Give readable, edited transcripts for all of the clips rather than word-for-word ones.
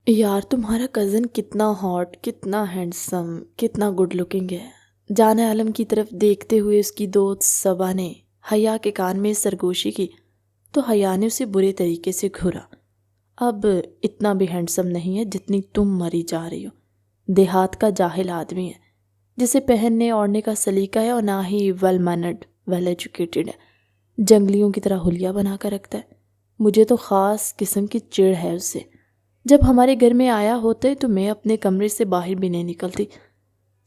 یار تمہارا کزن کتنا ہاٹ، کتنا ہینڈسم، کتنا گڈ لکنگ ہے۔ جان عالم کی طرف دیکھتے ہوئے اس کی دوست صبا نے حیا کے کان میں سرگوشی کی تو حیا نے اسے برے طریقے سے گھورا۔ اب اتنا بھی ہینڈسم نہیں ہے جتنی تم مری جا رہی ہو۔ دیہات کا جاہل آدمی ہے جسے پہننے اوڑھنے کا سلیقہ ہے اور نہ ہی ویل مینرڈ، ویل ایجوکیٹڈ ہے۔ جنگلیوں کی طرح حلیہ بنا کر رکھتا ہے۔ مجھے تو خاص قسم کی چڑ ہے اس سے۔ جب ہمارے گھر میں آیا ہوتے تو میں اپنے کمرے سے باہر بھی نہیں نکلتی۔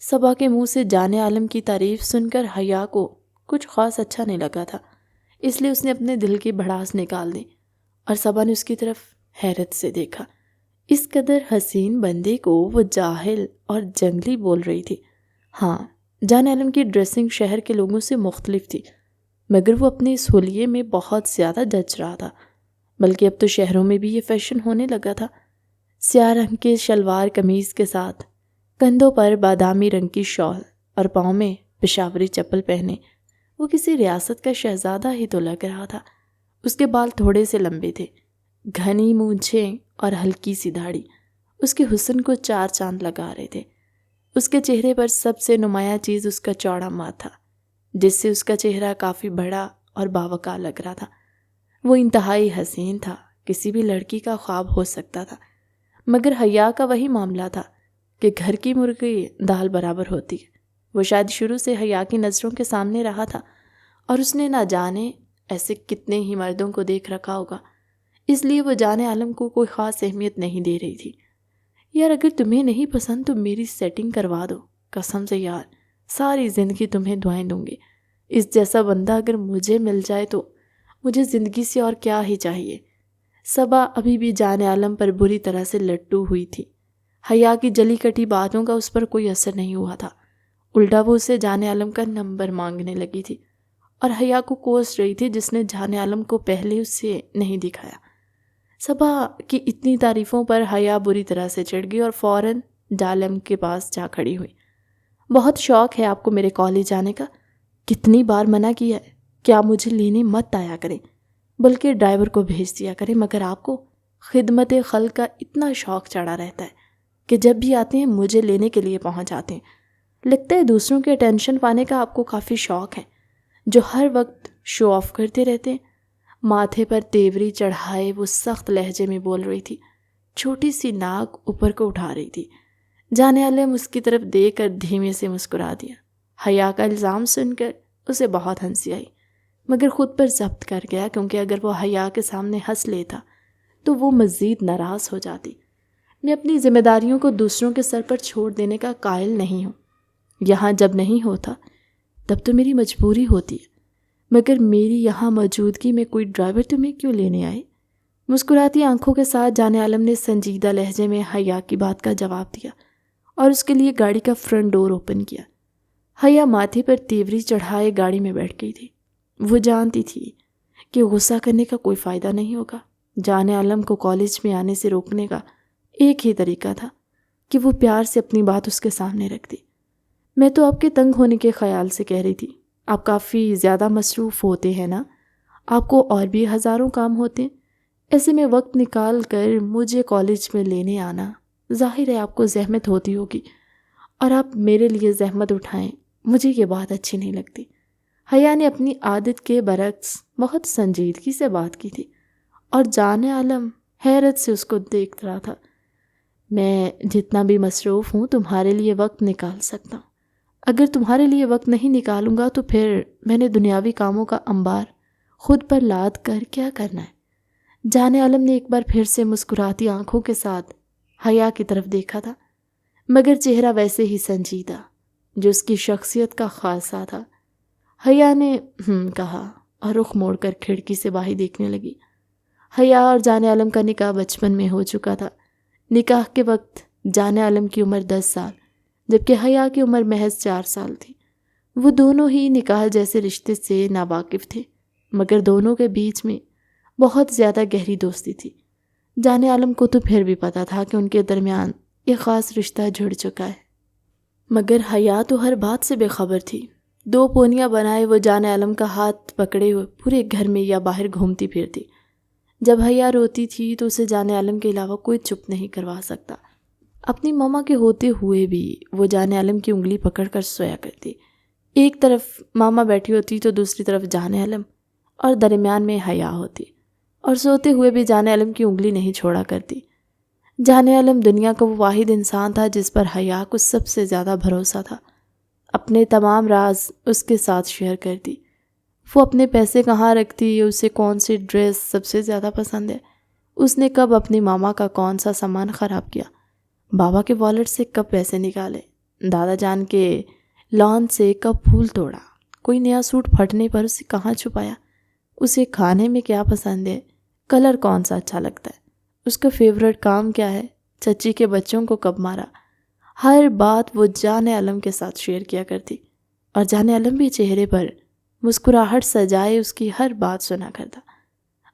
صبا کے منہ سے جان عالم کی تعریف سن کر حیا کو کچھ خاص اچھا نہیں لگا تھا، اس لیے اس نے اپنے دل کی بھڑاس نکال دی اور صبا نے اس کی طرف حیرت سے دیکھا۔ اس قدر حسین بندے کو وہ جاہل اور جنگلی بول رہی تھی۔ ہاں، جان عالم کی ڈریسنگ شہر کے لوگوں سے مختلف تھی، مگر وہ اپنے اس حلیے میں بہت زیادہ جچ رہا تھا۔ بلکہ اب تو شہروں میں بھی یہ فیشن ہونے لگا تھا۔ سیاہ رنگ کے شلوار قمیض کے ساتھ کندھوں پر بادامی رنگ کی شال اور پاؤں میں پشاوری چپل پہنے وہ کسی ریاست کا شہزادہ ہی تو لگ رہا تھا۔ اس کے بال تھوڑے سے لمبے تھے، گھنی مونچھیں اور ہلکی سی داڑھی اس کے حسن کو چار چاند لگا رہے تھے۔ اس کے چہرے پر سب سے نمایاں چیز اس کا چوڑا منھ تھا، جس سے اس کا چہرہ کافی بڑا اور باوقار لگ رہا تھا۔ وہ انتہائی حسین تھا، کسی بھی لڑکی کا خواب ہو سکتا تھا۔ مگر حیا کا وہی معاملہ تھا کہ گھر کی مرغی دال برابر ہوتی ہے۔ وہ شاید شروع سے حیا کی نظروں کے سامنے رہا تھا اور اس نے نہ جانے ایسے کتنے ہی مردوں کو دیکھ رکھا ہوگا، اس لیے وہ جان عالم کو کوئی خاص اہمیت نہیں دے رہی تھی۔ یار اگر تمہیں نہیں پسند تو میری سیٹنگ کروا دو، قسم سے یار ساری زندگی تمہیں دعائیں دوں گی۔ اس جیسا بندہ اگر مجھے مل جائے تو مجھے زندگی سے اور کیا ہی چاہیے۔ صبا ابھی بھی جان عالم پر بری طرح سے لٹو ہوئی تھی۔ حیا کی جلی کٹی باتوں کا اس پر کوئی اثر نہیں ہوا تھا، الٹا وہ اسے جان عالم کا نمبر مانگنے لگی تھی اور حیا کو کوس رہی تھی جس نے جان عالم کو پہلے اس سے نہیں دکھایا۔ صبا کی اتنی تعریفوں پر حیا بری طرح سے چڑھ گئی اور فوراً عالم کے پاس جا کھڑی ہوئی۔ بہت شوق ہے آپ کو میرے کالج جانے کا، کتنی بار منع کیا ہے کہ آپ مجھے لینے مت آیا کریں، بلکہ ڈرائیور کو بھیج دیا کریں، مگر آپ کو خدمت خلق کا اتنا شوق چڑھا رہتا ہے کہ جب بھی آتے ہیں مجھے لینے کے لیے پہنچ جاتے ہیں۔ لگتا ہے دوسروں کے اٹینشن پانے کا آپ کو کافی شوق ہے، جو ہر وقت شو آف کرتے رہتے ہیں۔ ماتھے پر تیوری چڑھائے وہ سخت لہجے میں بول رہی تھی، چھوٹی سی ناک اوپر کو اٹھا رہی تھی۔ جان عالم اس کی طرف دیکھ کر دھیمے سے مسکرا دیا۔ حیا کا الزام سن کر اسے بہت ہنسی آئی، مگر خود پر ضبط کر گیا، کیونکہ اگر وہ حیا کے سامنے ہنس لیتا تو وہ مزید ناراض ہو جاتی۔ میں اپنی ذمہ داریوں کو دوسروں کے سر پر چھوڑ دینے کا قائل نہیں ہوں۔ یہاں جب نہیں ہوتا تب تو میری مجبوری ہوتی ہے، مگر میری یہاں موجودگی میں کوئی ڈرائیور تمہیں کیوں لینے آئے؟ مسکراتی آنکھوں کے ساتھ جان عالم نے سنجیدہ لہجے میں حیا کی بات کا جواب دیا اور اس کے لیے گاڑی کا فرنٹ ڈور اوپن کیا۔ حیا ماتھے پر تیوری چڑھائے گاڑی میں بیٹھ گئی تھی۔ وہ جانتی تھی کہ غصہ کرنے کا کوئی فائدہ نہیں ہوگا۔ جان عالم کو کالج میں آنے سے روکنے کا ایک ہی طریقہ تھا کہ وہ پیار سے اپنی بات اس کے سامنے رکھ دی۔ میں تو آپ کے تنگ ہونے کے خیال سے کہہ رہی تھی، آپ کافی زیادہ مصروف ہوتے ہیں نا، آپ کو اور بھی ہزاروں کام ہوتے ہیں، ایسے میں وقت نکال کر مجھے کالج میں لینے آنا، ظاہر ہے آپ کو زحمت ہوتی ہوگی، اور آپ میرے لیے زحمت اٹھائیں، مجھے یہ بات اچھی نہیں لگتی۔ حیا نے اپنی عادت کے برعکس بہت سنجیدگی سے بات کی تھی اور جان عالم حیرت سے اس کو دیکھ رہا تھا۔ میں جتنا بھی مصروف ہوں تمہارے لیے وقت نکال سکتا ہوں، اگر تمہارے لیے وقت نہیں نکالوں گا تو پھر میں نے دنیاوی کاموں کا انبار خود پر لاد کر کیا کرنا ہے؟ جان عالم نے ایک بار پھر سے مسکراتی آنکھوں کے ساتھ حیا کی طرف دیکھا تھا، مگر چہرہ ویسے ہی سنجیدہ جو اس کی شخصیت کا خاصہ تھا۔ حیا نے کہا اور رخ موڑ کر کھڑکی سے باہر دیکھنے لگی۔ حیا اور جان عالم کا نکاح بچپن میں ہو چکا تھا۔ نکاح کے وقت جان عالم کی عمر 10 سال جبکہ حیا کی عمر محض 4 سال تھی۔ وہ دونوں ہی نکاح جیسے رشتے سے ناواقف تھے، مگر دونوں کے بیچ میں بہت زیادہ گہری دوستی تھی۔ جان عالم کو تو پھر بھی پتا تھا کہ ان کے درمیان ایک خاص رشتہ جڑ چکا ہے، مگر حیا تو ہر بات سے بے خبر تھی۔ 2 پونیاں بنائے وہ جان عالم کا ہاتھ پکڑے ہوئے پورے گھر میں یا باہر گھومتی پھرتی۔ جب حیا روتی تھی تو اسے جان عالم کے علاوہ کوئی چپ نہیں کروا سکتا۔ اپنی ماما کے ہوتے ہوئے بھی وہ جان عالم کی انگلی پکڑ کر سویا کرتی۔ ایک طرف ماما بیٹھی ہوتی تو دوسری طرف جان عالم، اور درمیان میں حیا ہوتی، اور سوتے ہوئے بھی جان عالم کی انگلی نہیں چھوڑا کرتی۔ جان عالم دنیا کا وہ واحد انسان تھا جس پر حیا کو سب سے زیادہ بھروسہ تھا۔ اپنے تمام راز اس کے ساتھ شیئر کرتی۔ وہ اپنے پیسے کہاں رکھتی، اسے کون سی ڈریس سب سے زیادہ پسند ہے، اس نے کب اپنی ماما کا کون سا سامان خراب کیا، بابا کے والٹ سے کب پیسے نکالے، دادا جان کے لان سے کب پھول توڑا، کوئی نیا سوٹ پھٹنے پر اسے کہاں چھپایا، اسے کھانے میں کیا پسند ہے، کلر کون سا اچھا لگتا ہے، اس کا فیورٹ کام کیا ہے، چچی کے بچوں کو کب مارا۔ ہر بات وہ جان عالم کے ساتھ شیئر کیا کرتی، اور جان عالم بھی چہرے پر مسکراہٹ سجائے اس کی ہر بات سنا کرتا۔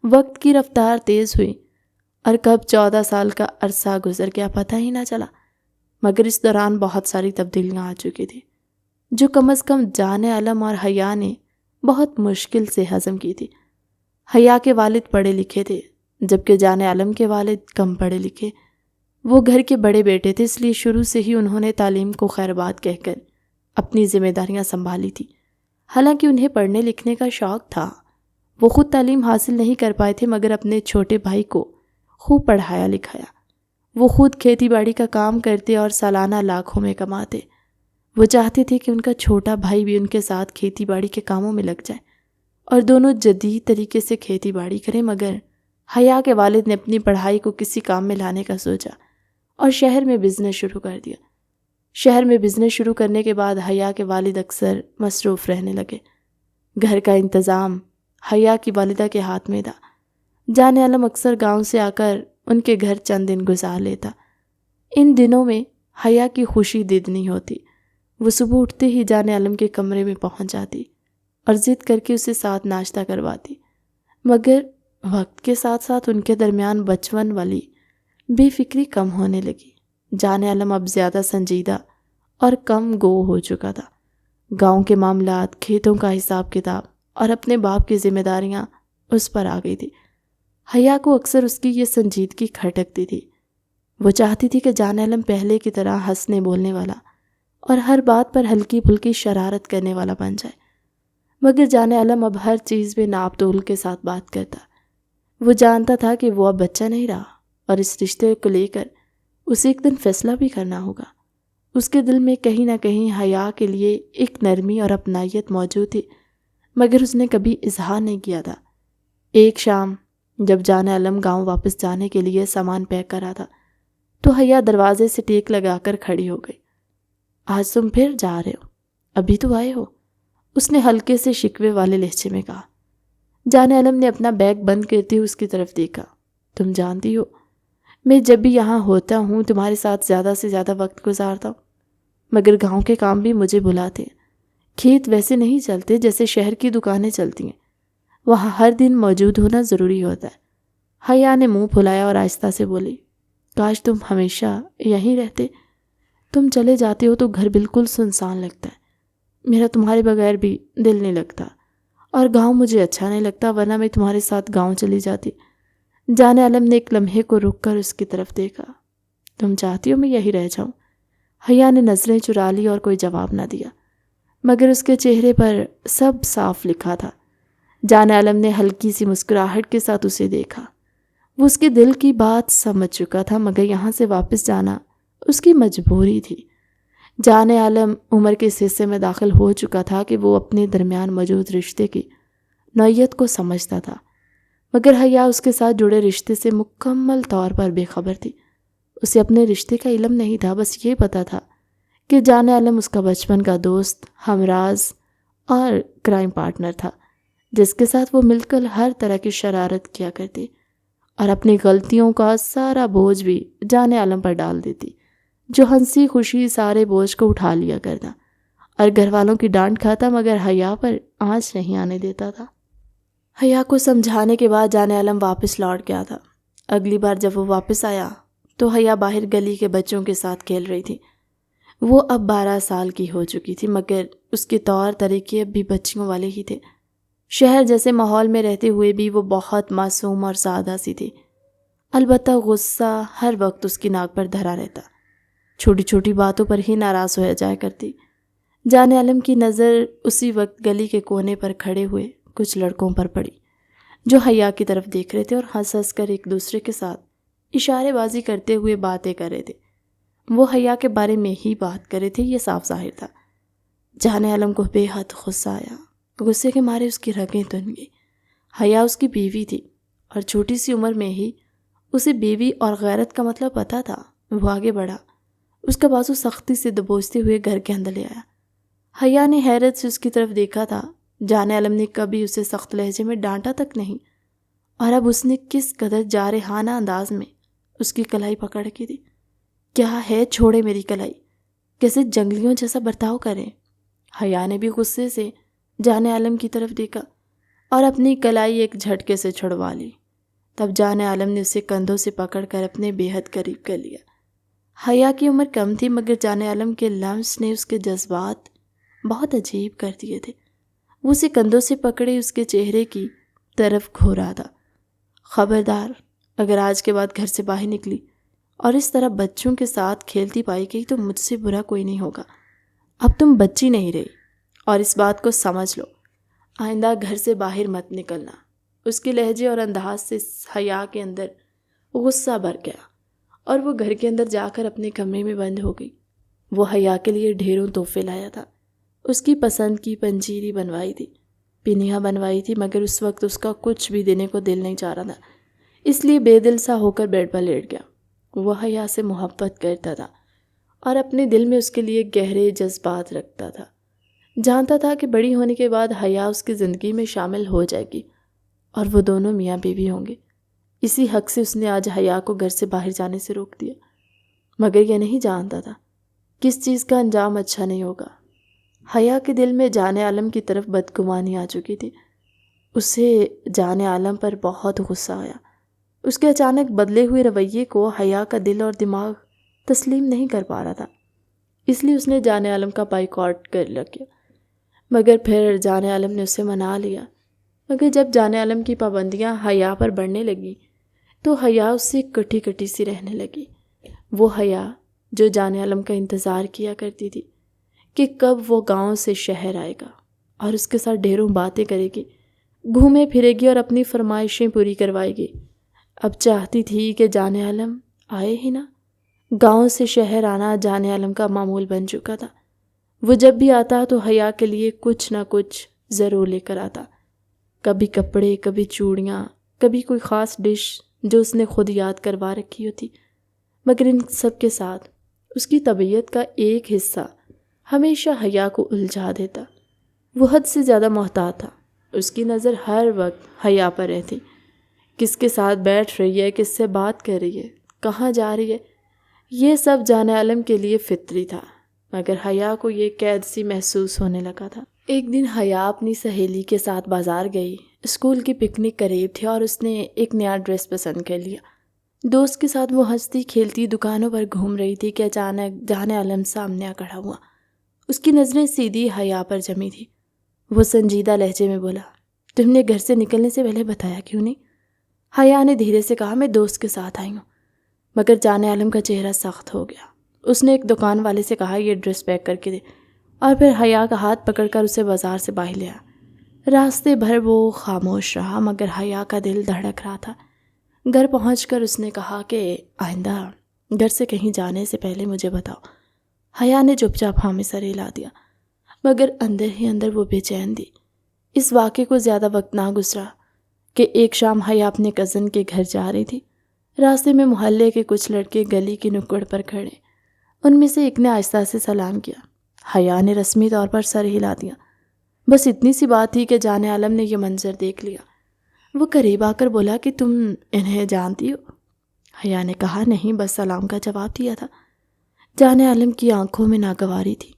وقت کی رفتار تیز ہوئی اور کب 14 سال کا عرصہ گزر گیا پتہ ہی نہ چلا، مگر اس دوران بہت ساری تبدیلیاں آ چکی تھی جو کم از کم جان عالم اور حیا نے بہت مشکل سے ہضم کی تھی۔ حیا کے والد پڑھے لکھے تھے جبکہ جان عالم کے والد کم پڑھے لکھے۔ وہ گھر کے بڑے بیٹے تھے، اس لیے شروع سے ہی انہوں نے تعلیم کو خیر بات کہہ کر اپنی ذمہ داریاں سنبھالی تھی۔ حالانکہ انہیں پڑھنے لکھنے کا شوق تھا، وہ خود تعلیم حاصل نہیں کر پائے تھے مگر اپنے چھوٹے بھائی کو خوب پڑھایا لکھایا۔ وہ خود کھیتی باڑی کا کام کرتے اور سالانہ لاکھوں میں کماتے۔ وہ چاہتے تھے کہ ان کا چھوٹا بھائی بھی ان کے ساتھ کھیتی باڑی کے کاموں میں لگ جائے اور دونوں جدید طریقے سے کھیتی باڑی کریں، مگر حیا کے والد نے اپنی پڑھائی کو کسی کام میں لانے کا سوچا اور شہر میں بزنس شروع کر دیا۔ شہر میں بزنس شروع کرنے کے بعد حیا کے والد اکثر مصروف رہنے لگے۔ گھر کا انتظام حیا کی والدہ کے ہاتھ میں تھا۔ جان عالم اکثر گاؤں سے آ کر ان کے گھر چند دن گزار لیتا۔ ان دنوں میں حیا کی خوشی دیدنی ہوتی۔ وہ صبح اٹھتے ہی جان عالم کے کمرے میں پہنچ جاتی اور ضد کر کے اسے ساتھ ناشتہ کرواتی، مگر وقت کے ساتھ ساتھ ان کے درمیان بچپن والی بے فکری کم ہونے لگی۔ جان عالم اب زیادہ سنجیدہ اور کم گو ہو چکا تھا۔ گاؤں کے معاملات، کھیتوں کا حساب کتاب اور اپنے باپ کی ذمہ داریاں اس پر آ گئی تھی۔ حیا کو اکثر اس کی یہ سنجیدگی کھٹکتی تھی۔ وہ چاہتی تھی کہ جان عالم پہلے کی طرح ہنسنے بولنے والا اور ہر بات پر ہلکی پھلکی شرارت کرنے والا بن جائے، مگر جان عالم اب ہر چیز میں ناپ تول کے ساتھ بات کرتا۔ وہ جانتا تھا کہ وہ اب بچہ نہیں رہا اور اس رشتے کو لے کر اسے ایک دن فیصلہ بھی کرنا ہوگا۔ اس کے دل میں کہیں نہ کہیں حیا کے لیے ایک نرمی اور اپنائیت موجود تھی، مگر اس نے کبھی اظہار نہیں کیا تھا۔ ایک شام جب جان عالم گاؤں واپس جانے کے لیے سامان پیک کر رہا تھا تو حیا دروازے سے ٹیک لگا کر کھڑی ہو گئی۔ آج تم پھر جا رہے ہو؟ ابھی تو آئے ہو، اس نے ہلکے سے شکوے والے لہجے میں کہا۔ جان عالم نے اپنا بیگ بند کرتے ہوئے اس کی طرف دیکھا۔ تم جانتی ہو میں جب بھی یہاں ہوتا ہوں تمہارے ساتھ زیادہ سے زیادہ وقت گزارتا ہوں، مگر گاؤں کے کام بھی مجھے بلاتے ہیں۔ کھیت ویسے نہیں چلتے جیسے شہر کی دکانیں چلتی ہیں، وہاں ہر دن موجود ہونا ضروری ہوتا ہے۔ حیا نے منہ پھلایا اور آہستہ سے بولی، کاش تم ہمیشہ یہیں رہتے، تم چلے جاتے ہو تو گھر بالکل سنسان لگتا ہے، میرا تمہارے بغیر بھی دل نہیں لگتا، اور گاؤں مجھے اچھا نہیں لگتا، ورنہ میں تمہارے ساتھ گاؤں چلی جاتی۔ جان عالم نے ایک لمحے کو رک کر اس کی طرف دیکھا۔ تم چاہتی ہو میں یہی رہ جاؤں؟ حیا نے نظریں چرا لی اور کوئی جواب نہ دیا، مگر اس کے چہرے پر سب صاف لکھا تھا۔ جان عالم نے ہلکی سی مسکراہٹ کے ساتھ اسے دیکھا۔ وہ اس کے دل کی بات سمجھ چکا تھا، مگر یہاں سے واپس جانا اس کی مجبوری تھی۔ جان عالم عمر کے اس حصے میں داخل ہو چکا تھا کہ وہ اپنے درمیان موجود رشتے کی نوعیت کو سمجھتا تھا، مگر حیا اس کے ساتھ جڑے رشتے سے مکمل طور پر بے خبر تھی۔ اسے اپنے رشتے کا علم نہیں تھا، بس یہ پتا تھا کہ جان عالم اس کا بچپن کا دوست، ہمراز اور کرائم پارٹنر تھا، جس کے ساتھ وہ مل کر ہر طرح کی شرارت کیا کرتی اور اپنی غلطیوں کا سارا بوجھ بھی جان عالم پر ڈال دیتی، جو ہنسی خوشی سارے بوجھ کو اٹھا لیا کرتا اور گھر والوں کی ڈانٹ کھاتا مگر حیا پر آنچ نہیں آنے دیتا تھا۔ حیا کو سمجھانے کے بعد جان عالم واپس لوٹ گیا تھا۔ اگلی بار جب وہ واپس آیا تو حیا باہر گلی کے بچوں کے ساتھ کھیل رہی تھی۔ وہ اب 12 سال کی ہو چکی تھی، مگر اس کے طور طریقے اب بھی بچیوں والے ہی تھے۔ شہر جیسے ماحول میں رہتے ہوئے بھی وہ بہت معصوم اور سادہ سی تھی، البتہ غصہ ہر وقت اس کی ناک پر دھرا رہتا، چھوٹی چھوٹی باتوں پر ہی ناراض ہو جایا کرتی۔ جان عالم کی نظر اسی وقت گلی کے کونے پر کھڑے ہوئے کچھ لڑکوں پر پڑی جو حیا کی طرف دیکھ رہے تھے اور ہنس ہنس کر ایک دوسرے کے ساتھ اشارے بازی کرتے ہوئے باتیں کر رہے تھے۔ وہ حیا کے بارے میں ہی بات کر رہے تھے، یہ صاف ظاہر تھا۔ جان عالم کو بے حد غصہ آیا، غصے کے مارے اس کی رگیں تن گئی۔ حیا اس کی بیوی تھی اور چھوٹی سی عمر میں ہی اسے بیوی اور غیرت کا مطلب پتہ تھا۔ وہ آگے بڑھا، اس کا بازو سختی سے دبوچتے ہوئے گھر کے اندر لے آیا۔ حیا نے حیرت سے اس کی طرف دیکھا تھا۔ جان عالم نے کبھی اسے سخت لہجے میں ڈانٹا تک نہیں، اور اب اس نے کس قدر جارحانہ انداز میں اس کی کلائی پکڑ کی تھی۔ کیا ہے، چھوڑے میری کلائی، کیسے جنگلیوں جیسا برتاؤ کریں۔ حیا نے بھی غصے سے جان عالم کی طرف دیکھا اور اپنی کلائی ایک جھٹکے سے چھڑوا لی۔ تب جان عالم نے اسے کندھوں سے پکڑ کر اپنے بے حد قریب کر لیا۔ حیا کی عمر کم تھی، مگر جان عالم کے لمس نے اس کے جذبات بہت عجیب کر دیے تھے۔ وہ اسے کندھوں سے پکڑے اس کے چہرے کی طرف گھورا تھا۔ خبردار، اگر آج کے بعد گھر سے باہر نکلی اور اس طرح بچوں کے ساتھ کھیلتی پائی گئی تو مجھ سے برا کوئی نہیں ہوگا۔ اب تم بچی نہیں رہی، اور اس بات کو سمجھ لو، آئندہ گھر سے باہر مت نکلنا۔ اس کے لہجے اور انداز سے حیا کے اندر غصہ بھر گیا اور وہ گھر کے اندر جا کر اپنے کمرے میں بند ہو گئی۔ وہ حیا کے لیے ڈھیروں تحفے لایا تھا، اس کی پسند کی پنجیری بنوائی تھی، پنیاں بنوائی تھی، مگر اس وقت اس کا کچھ بھی دینے کو دل نہیں چاہ رہا تھا، اس لیے بے دل سا ہو کر بیڈ پر لیٹ گیا۔ وہ حیا سے محبت کرتا تھا اور اپنے دل میں اس کے لیے گہرے جذبات رکھتا تھا۔ جانتا تھا کہ بڑی ہونے کے بعد حیا اس کی زندگی میں شامل ہو جائے گی اور وہ دونوں میاں بیوی ہوں گے۔ اسی حق سے اس نے آج حیا کو گھر سے باہر جانے سے روک دیا، مگر یہ نہیں جانتا تھا کس چیز کا انجام اچھا نہیں ہوگا۔ حیا کے دل میں جان عالم کی طرف بدگمانی آ چکی تھی۔ اسے جان عالم پر بہت غصہ آیا۔ اس کے اچانک بدلے ہوئے رویے کو حیا کا دل اور دماغ تسلیم نہیں کر پا رہا تھا، اس لیے اس نے جان عالم کا بائیکاٹ کر لیا، مگر پھر جان عالم نے اسے منا لیا۔ مگر جب جان عالم کی پابندیاں حیا پر بڑھنے لگی تو حیا اس سے کٹی کٹی سی رہنے لگی۔ وہ حیا جو جان عالم کا انتظار کیا کرتی تھی کہ کب وہ گاؤں سے شہر آئے گا اور اس کے ساتھ ڈھیروں باتیں کرے گی، گھومے پھرے گی اور اپنی فرمائشیں پوری کروائے گی، اب چاہتی تھی کہ جان عالم آئے ہی نہ۔ گاؤں سے شہر آنا جان عالم کا معمول بن چکا تھا۔ وہ جب بھی آتا تو حیا کے لیے کچھ نہ کچھ ضرور لے کر آتا، کبھی کپڑے، کبھی چوڑیاں، کبھی کوئی خاص ڈش جو اس نے خود یاد کروا رکھی ہوتی، مگر ان سب کے ساتھ اس کی طبیعت کا ایک حصہ ہمیشہ حیا کو الجھا دیتا۔ وہ حد سے زیادہ محتاط تھا، اس کی نظر ہر وقت حیا پر رہتی، کس کے ساتھ بیٹھ رہی ہے، کس سے بات کر رہی ہے، کہاں جا رہی ہے، یہ سب جان عالم کے لیے فطری تھا، مگر حیا کو یہ قید سی محسوس ہونے لگا تھا۔ ایک دن حیا اپنی سہیلی کے ساتھ بازار گئی۔ اسکول کی پکنک قریب تھی اور اس نے ایک نیا ڈریس پسند کر لیا۔ دوست کے ساتھ وہ ہنستی کھیلتی دکانوں پر گھوم رہی تھی کہ اچانک جان عالم سامنے آ کھڑا ہوا۔ اس کی نظریں سیدھی حیا پر جمی تھی۔ وہ سنجیدہ لہجے میں بولا، تم نے گھر سے نکلنے سے پہلے بتایا کیوں نہیں؟ حیا نے دھیرے سے کہا، میں دوست کے ساتھ آئی ہوں۔ مگر جان عالم کا چہرہ سخت ہو گیا۔ اس نے ایک دکان والے سے کہا، یہ ڈریس پیک کر کے دے، اور پھر حیا کا ہاتھ پکڑ کر اسے بازار سے باہر لے آیا۔ راستے بھر وہ خاموش رہا، مگر حیا کا دل دھڑک رہا تھا۔ گھر پہنچ کر اس نے کہا کہ آئندہ گھر سے کہیں جانے سے پہلے مجھے بتاؤ۔ حیا نے چپ چاپ ہاں میں سر ہلا دیا، مگر اندر ہی اندر وہ بے چین تھی۔ اس واقعے کو زیادہ وقت نہ گزرا کہ ایک شام حیا اپنے کزن کے گھر جا رہی تھی۔ راستے میں محلے کے کچھ لڑکے گلی کی نکڑ پر کھڑے، ان میں سے ایک نے آہستہ سے سلام کیا۔ حیا نے رسمی طور پر سر ہلا دیا۔ بس اتنی سی بات تھی کہ جان عالم نے یہ منظر دیکھ لیا۔ وہ قریب آ کر بولا کہ تم انہیں جانتی ہو؟ حیا نے کہا نہیں، بس سلام کا جواب دیا تھا۔ جان عالم کی آنکھوں میں ناگواری تھی۔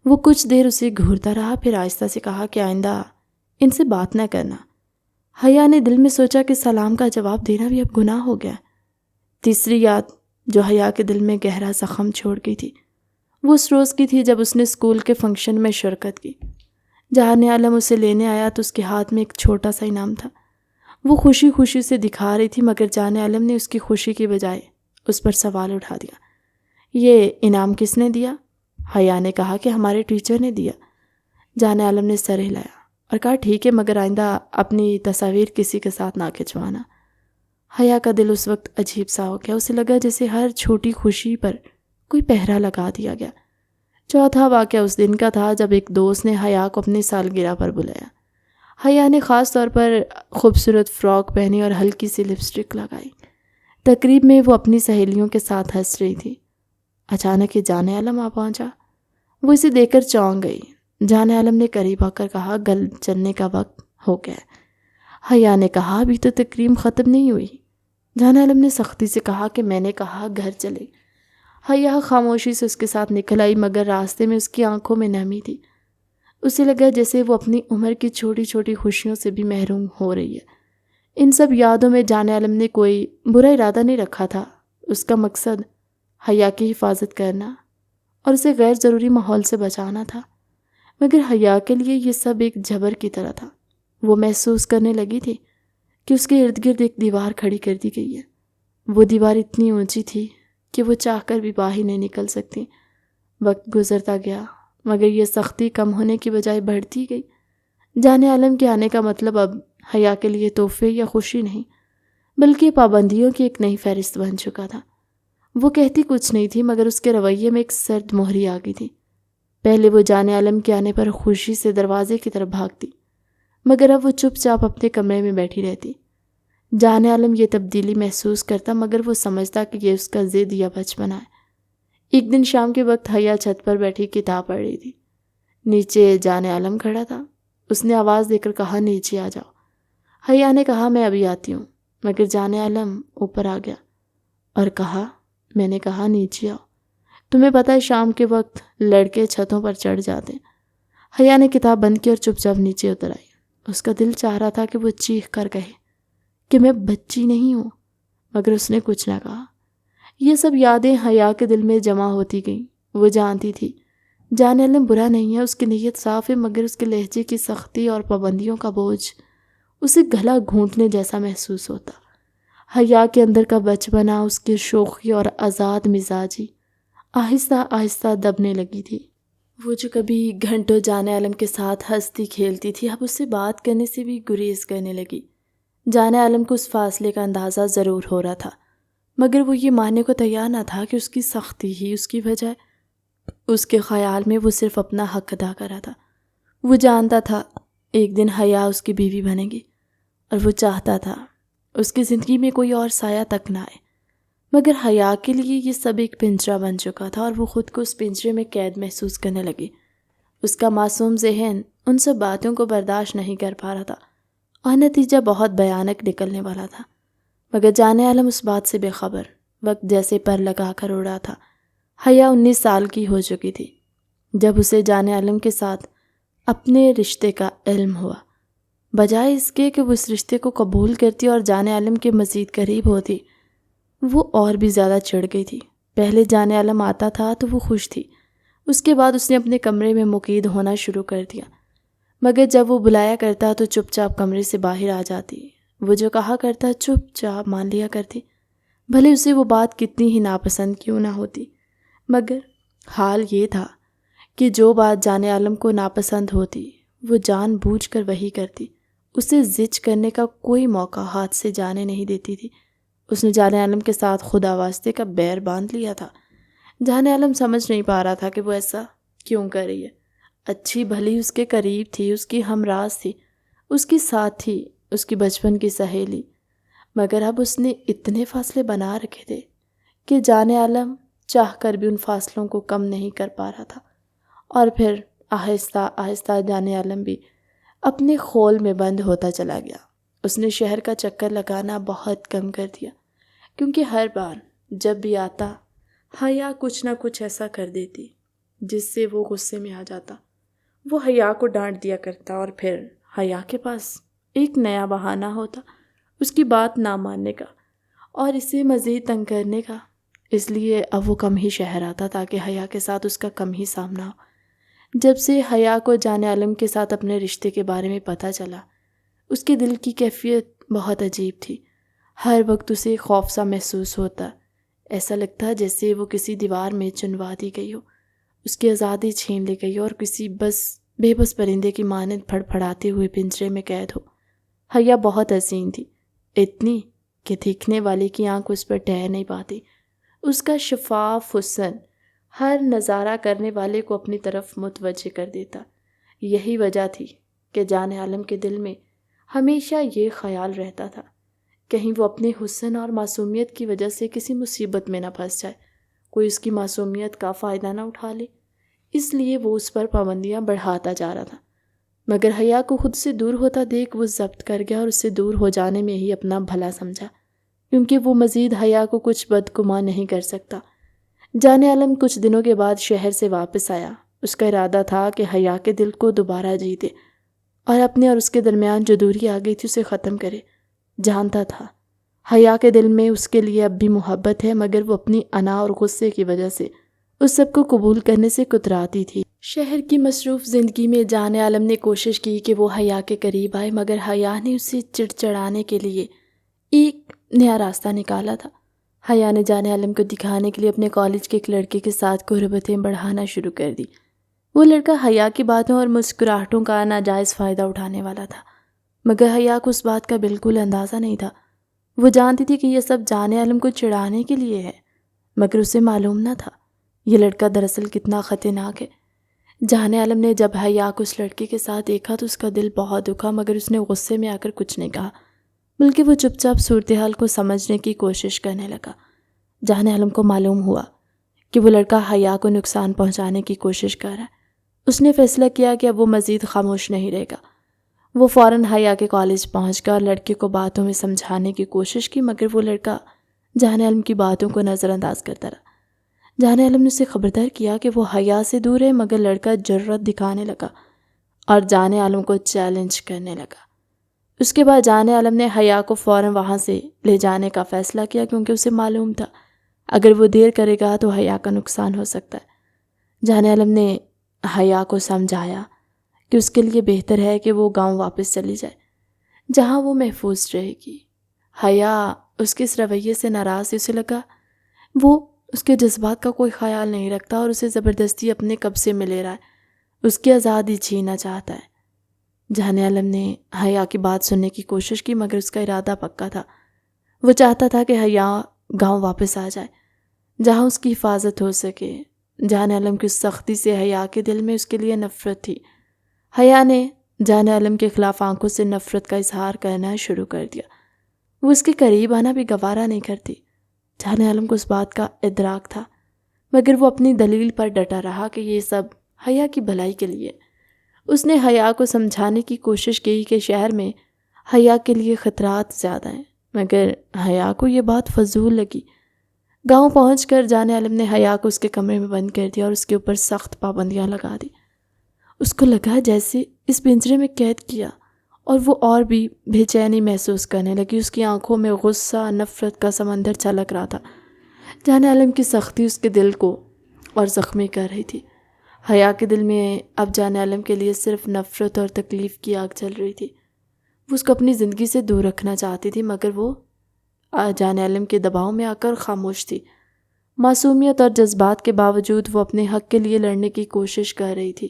وہ کچھ دیر اسے گھورتا رہا، پھر آہستہ سے کہا کہ آئندہ ان سے بات نہ کرنا۔ حیا نے دل میں سوچا کہ سلام کا جواب دینا بھی اب گناہ ہو گیا۔ تیسری یاد جو حیا کے دل میں گہرا زخم چھوڑ گئی تھی وہ اس روز کی تھی جب اس نے اسکول کے فنکشن میں شرکت کی۔ جانے عالم اسے لینے آیا تو اس کے ہاتھ میں ایک چھوٹا سا انعام تھا۔ وہ خوشی خوشی سے دکھا رہی تھی، مگر جانے عالم نے اس کی خوشی کی بجائے اس پر سوال اٹھا دیا۔ یہ انعام کس نے دیا؟ حیا نے کہا کہ ہمارے ٹیچر نے دیا۔ جانے عالم نے سر ہلایا اور کہا ٹھیک ہے، مگر آئندہ اپنی تصاویر کسی کے ساتھ نہ کھنچوانا۔ حیا کا دل اس وقت عجیب سا ہو گیا، اسے لگا جیسے ہر چھوٹی خوشی پر کوئی پہرا لگا دیا گیا۔ چوتھا واقعہ اس دن کا تھا جب ایک دوست نے حیا کو اپنی سالگرہ پر بلایا۔ حیا نے خاص طور پر خوبصورت فراک پہنی اور ہلکی سی لپسٹک لگائی۔ تقریب میں وہ اپنی سہیلیوں کے ساتھ ہنس رہی تھی۔ اچانک یہ جانے عالم آ پہنچا۔ وہ اسے دیکھ کر چونک گئی۔ جانے عالم نے قریب آ کر کہا گل چلنے کا وقت ہو گیا ہے۔ حیا نے کہا ابھی تو تقریب ختم نہیں ہوئی۔ جانے عالم نے سختی سے کہا کہ میں نے کہا گھر چلے۔ حیا خاموشی سے اس کے ساتھ نکل آئی، مگر راستے میں اس کی آنکھوں میں نمی تھی۔ اسے لگا جیسے وہ اپنی عمر کی چھوٹی چھوٹی خوشیوں سے بھی محروم ہو رہی ہے۔ ان سب یادوں میں جانے عالم نے کوئی برا ارادہ نہیں رکھا تھا۔ اس کا مقصد حیا کی حفاظت کرنا اور اسے غیر ضروری ماحول سے بچانا تھا، مگر حیا کے لیے یہ سب ایک جبر کی طرح تھا۔ وہ محسوس کرنے لگی تھی کہ اس کے ارد گرد ایک دیوار کھڑی کر دی گئی ہے۔ وہ دیوار اتنی اونچی تھی کہ وہ چاہ کر بھی باہر نہیں نکل سکتی۔ وقت گزرتا گیا، مگر یہ سختی کم ہونے کی بجائے بڑھتی گئی۔ جانے عالم کے آنے کا مطلب اب حیا کے لیے تحفے یا خوشی نہیں، بلکہ پابندیوں کی ایک نئی فہرست بن چکا تھا۔ وہ کہتی کچھ نہیں تھی، مگر اس کے رویے میں ایک سرد مہری آ گئی تھی۔ پہلے وہ جانے عالم کے آنے پر خوشی سے دروازے کی طرف بھاگتی، مگر اب وہ چپ چاپ اپنے کمرے میں بیٹھی رہتی۔ جانے عالم یہ تبدیلی محسوس کرتا، مگر وہ سمجھتا کہ یہ اس کا ضد یا بچپنا ہے۔ ایک دن شام کے وقت حیا چھت پر بیٹھی کتاب پڑھ رہی تھی۔ نیچے جانے عالم کھڑا تھا۔ اس نے آواز دے کر کہا نیچے آ جاؤ۔ حیا نے کہا میں ابھی آتی ہوں، مگر جانے عالم اوپر آ گیا اور کہا میں نے کہا نیچے آؤ، تمہیں پتہ ہے شام کے وقت لڑکے چھتوں پر چڑھ جاتے ہیں۔ حیا نے کتاب بند کی اور چپ چاپ نیچے اتر آئی۔ اس کا دل چاہ رہا تھا کہ وہ چیخ کر کہے کہ میں بچی نہیں ہوں، مگر اس نے کچھ نہ کہا۔ یہ سب یادیں حیا کے دل میں جمع ہوتی گئیں۔ وہ جانتی تھی جانے عالم برا نہیں ہے، اس کی نیت صاف ہے، مگر اس کے لہجے کی سختی اور پابندیوں کا بوجھ اسے گلا گھونٹنے جیسا محسوس ہوتا۔ حیا کے اندر کا بچپنا، اس کی شوخی اور آزاد مزاجی آہستہ آہستہ دبنے لگی تھی۔ وہ جو کبھی گھنٹوں جانے عالم کے ساتھ ہنستی کھیلتی تھی، اب اس سے بات کرنے سے بھی گریز کرنے لگی۔ جانے عالم کو اس فاصلے کا اندازہ ضرور ہو رہا تھا، مگر وہ یہ ماننے کو تیار نہ تھا کہ اس کی سختی ہی اس کی وجہ ہے۔ اس کے خیال میں وہ صرف اپنا حق ادا کر رہا تھا۔ وہ جانتا تھا ایک دن حیا اس کی بیوی بنے گی، اور وہ چاہتا تھا اس کی زندگی میں کوئی اور سایہ تک نہ آئے، مگر حیا کے لیے یہ سب ایک پنجرہ بن چکا تھا اور وہ خود کو اس پنجرے میں قید محسوس کرنے لگی۔ اس کا معصوم ذہن ان سب باتوں کو برداشت نہیں کر پا رہا تھا اور نتیجہ بہت بھیانک نکلنے والا تھا، مگر جانے عالم اس بات سے بے خبر۔ وقت جیسے پر لگا کر اڑا تھا۔ حیا 19 سال کی ہو چکی تھی جب اسے جانے عالم کے ساتھ اپنے رشتے کا علم ہوا۔ بجائے اس کے کہ وہ اس رشتے کو قبول کرتی اور جانے عالم کے مزید قریب ہوتی، وہ اور بھی زیادہ چڑھ گئی تھی۔ پہلے جانے عالم آتا تھا تو وہ خوش تھی، اس کے بعد اس نے اپنے کمرے میں مقید ہونا شروع کر دیا، مگر جب وہ بلایا کرتا تو چپ چاپ کمرے سے باہر آ جاتی۔ وہ جو کہا کرتا چپ چاپ مان لیا کرتی، بھلے اسے وہ بات کتنی ہی ناپسند کیوں نہ ہوتی۔ مگر حال یہ تھا کہ جو بات جانے عالم کو ناپسند ہوتی وہ جان بوجھ کر وہی کرتی، اسے زج کرنے کا کوئی موقع ہاتھ سے جانے نہیں دیتی تھی۔ اس نے جانے عالم کے ساتھ خدا واسطے کا بیر باندھ لیا تھا۔ جانے عالم سمجھ نہیں پا رہا تھا کہ وہ ایسا کیوں کر رہی ہے۔ اچھی بھلی اس کے قریب تھی، اس کی ہمراز تھی، اس کی ساتھ تھی، اس کی بچپن کی سہیلی، مگر اب اس نے اتنے فاصلے بنا رکھے تھے کہ جانے عالم چاہ کر بھی ان فاصلوں کو کم نہیں کر پا رہا تھا۔ اور پھر آہستہ آہستہ جانے عالم بھی اپنے خول میں بند ہوتا چلا گیا۔ اس نے شہر کا چکر لگانا بہت کم کر دیا، کیونکہ ہر بار جب بھی آتا حیا کچھ نہ کچھ ایسا کر دیتی جس سے وہ غصے میں آ جاتا۔ وہ حیا کو ڈانٹ دیا کرتا اور پھر حیا کے پاس ایک نیا بہانہ ہوتا اس کی بات نہ ماننے کا اور اسے مزید تنگ کرنے کا۔ اس لیے اب وہ کم ہی شہر آتا تاکہ حیا کے ساتھ اس کا کم ہی سامنا ہو۔ جب سے حیا کو جان عالم کے ساتھ اپنے رشتے کے بارے میں پتہ چلا، اس کے دل کی کیفیت بہت عجیب تھی۔ ہر وقت اسے خوف سا محسوس ہوتا، ایسا لگتا جیسے وہ کسی دیوار میں چنوا دی گئی ہو، اس کی آزادی چھین لی گئی ہو اور کسی بے بس پرندے کی مانند پھڑ پھڑاتے ہوئے پنجرے میں قید ہو۔ حیا بہت حسین تھی، اتنی کہ دیکھنے والے کی آنکھ اس پر ٹھہر نہیں پاتی۔ اس کا شفاف حسن ہر نظارہ کرنے والے کو اپنی طرف متوجہ کر دیتا۔ یہی وجہ تھی کہ جان عالم کے دل میں ہمیشہ یہ خیال رہتا تھا، کہیں وہ اپنے حسن اور معصومیت کی وجہ سے کسی مصیبت میں نہ پھنس جائے، کوئی اس کی معصومیت کا فائدہ نہ اٹھا لے۔ اس لیے وہ اس پر پابندیاں بڑھاتا جا رہا تھا، مگر حیا کو خود سے دور ہوتا دیکھ وہ ضبط کر گیا اور اس سے دور ہو جانے میں ہی اپنا بھلا سمجھا، کیونکہ وہ مزید حیا کو کچھ بدگمان نہیں کر سکتا۔ جان عالم کچھ دنوں کے بعد شہر سے واپس آیا۔ اس کا ارادہ تھا کہ حیا کے دل کو دوبارہ جیتے اور اپنے اور اس کے درمیان جو دوری آ گئی تھی اسے ختم کرے۔ جانتا تھا حیا کے دل میں اس کے لیے اب بھی محبت ہے، مگر وہ اپنی انا اور غصے کی وجہ سے اس سب کو قبول کرنے سے کتراتی تھی۔ شہر کی مصروف زندگی میں جان عالم نے کوشش کی کہ وہ حیا کے قریب آئے، مگر حیا نے اسے چڑچڑانے کے لیے ایک نیا راستہ نکالا تھا۔ حیا نے جان عالم کو دکھانے کے لیے اپنے کالج کے ایک لڑکے کے ساتھ قربتیں بڑھانا شروع کر دی۔ وہ لڑکا حیا کی باتوں اور مسکراہٹوں کا ناجائز فائدہ اٹھانے والا تھا، مگر حیا کو اس بات کا بالکل اندازہ نہیں تھا۔ وہ جانتی تھی کہ یہ سب جان عالم کو چڑھانے کے لیے ہے، مگر اسے معلوم نہ تھا یہ لڑکا دراصل کتنا خطرناک ہے۔ جان عالم نے جب حیا کو اس لڑکے کے ساتھ دیکھا تو اس کا دل بہت دکھا، مگر اس نے غصے میں آ کر کچھ نہیں کہا، بلکہ وہ چپ چاپ صورتحال کو سمجھنے کی کوشش کرنے لگا۔ جان عالم کو معلوم ہوا کہ وہ لڑکا حیا کو نقصان پہنچانے کی کوشش کر رہا ہے۔ اس نے فیصلہ کیا کہ اب وہ مزید خاموش نہیں رہے گا۔ وہ فوراً حیا کے کالج پہنچ گیا اور لڑکے کو باتوں میں سمجھانے کی کوشش کی، مگر وہ لڑکا جان عالم کی باتوں کو نظر انداز کرتا رہا۔ جان عالم نے اسے خبردار کیا کہ وہ حیا سے دور ہے، مگر لڑکا جرأت دکھانے لگا اور جان عالم کو چیلنج کرنے لگا۔ اس کے بعد جان عالم نے حیا کو فوراً وہاں سے لے جانے کا فیصلہ کیا، کیونکہ اسے معلوم تھا اگر وہ دیر کرے گا تو حیا کا نقصان ہو سکتا ہے۔ جان عالم نے حیا کو سمجھایا کہ اس کے لیے بہتر ہے کہ وہ گاؤں واپس چلی جائے، جہاں وہ محفوظ رہے گی۔ حیا اس کے اس رویے سے ناراض تھی، اسے لگا وہ اس کے جذبات کا کوئی خیال نہیں رکھتا اور اسے زبردستی اپنے قبضے میں لے رہا ہے، اس کی آزادی چھیننا چاہتا ہے۔ جان عالم نے حیا کی بات سننے کی کوشش کی، مگر اس کا ارادہ پکا تھا۔ وہ چاہتا تھا کہ حیا گاؤں واپس آ جائے، جہاں اس کی حفاظت ہو سکے۔ جان عالم کی اس سختی سے حیا کے دل میں اس کے لیے نفرت تھی۔ حیا نے جان عالم کے خلاف آنکھوں سے نفرت کا اظہار کرنا شروع کر دیا۔ وہ اس کے قریب آنا بھی گوارا نہیں کرتی۔ جان عالم کو اس بات کا ادراک تھا، مگر وہ اپنی دلیل پر ڈٹا رہا کہ یہ سب حیا کی بھلائی کے لیے۔ اس نے حیا کو سمجھانے کی کوشش کی کہ شہر میں حیا کے لیے خطرات زیادہ ہیں، مگر حیا کو یہ بات فضول لگی۔ گاؤں پہنچ کر جان عالم نے حیا کو اس کے کمرے میں بند کر دیا اور اس کے اوپر سخت پابندیاں لگا دی۔ اس کو لگا جیسے اس پنجرے میں قید کیا، اور وہ اور بھی بے چینی محسوس کرنے لگی۔ اس کی آنکھوں میں غصہ، نفرت کا سمندر چھلک رہا تھا۔ جان عالم کی سختی اس کے دل کو اور زخمی کر رہی تھی۔ حیا کے دل میں اب جان عالم کے لیے صرف نفرت اور تکلیف کی آگ جل رہی تھی۔ وہ اس کو اپنی زندگی سے دور رکھنا چاہتی تھی، مگر وہ جان عالم کے دباؤ میں آ کر خاموش تھی۔ معصومیت اور جذبات کے باوجود وہ اپنے حق کے لیے لڑنے کی کوشش کر رہی تھی،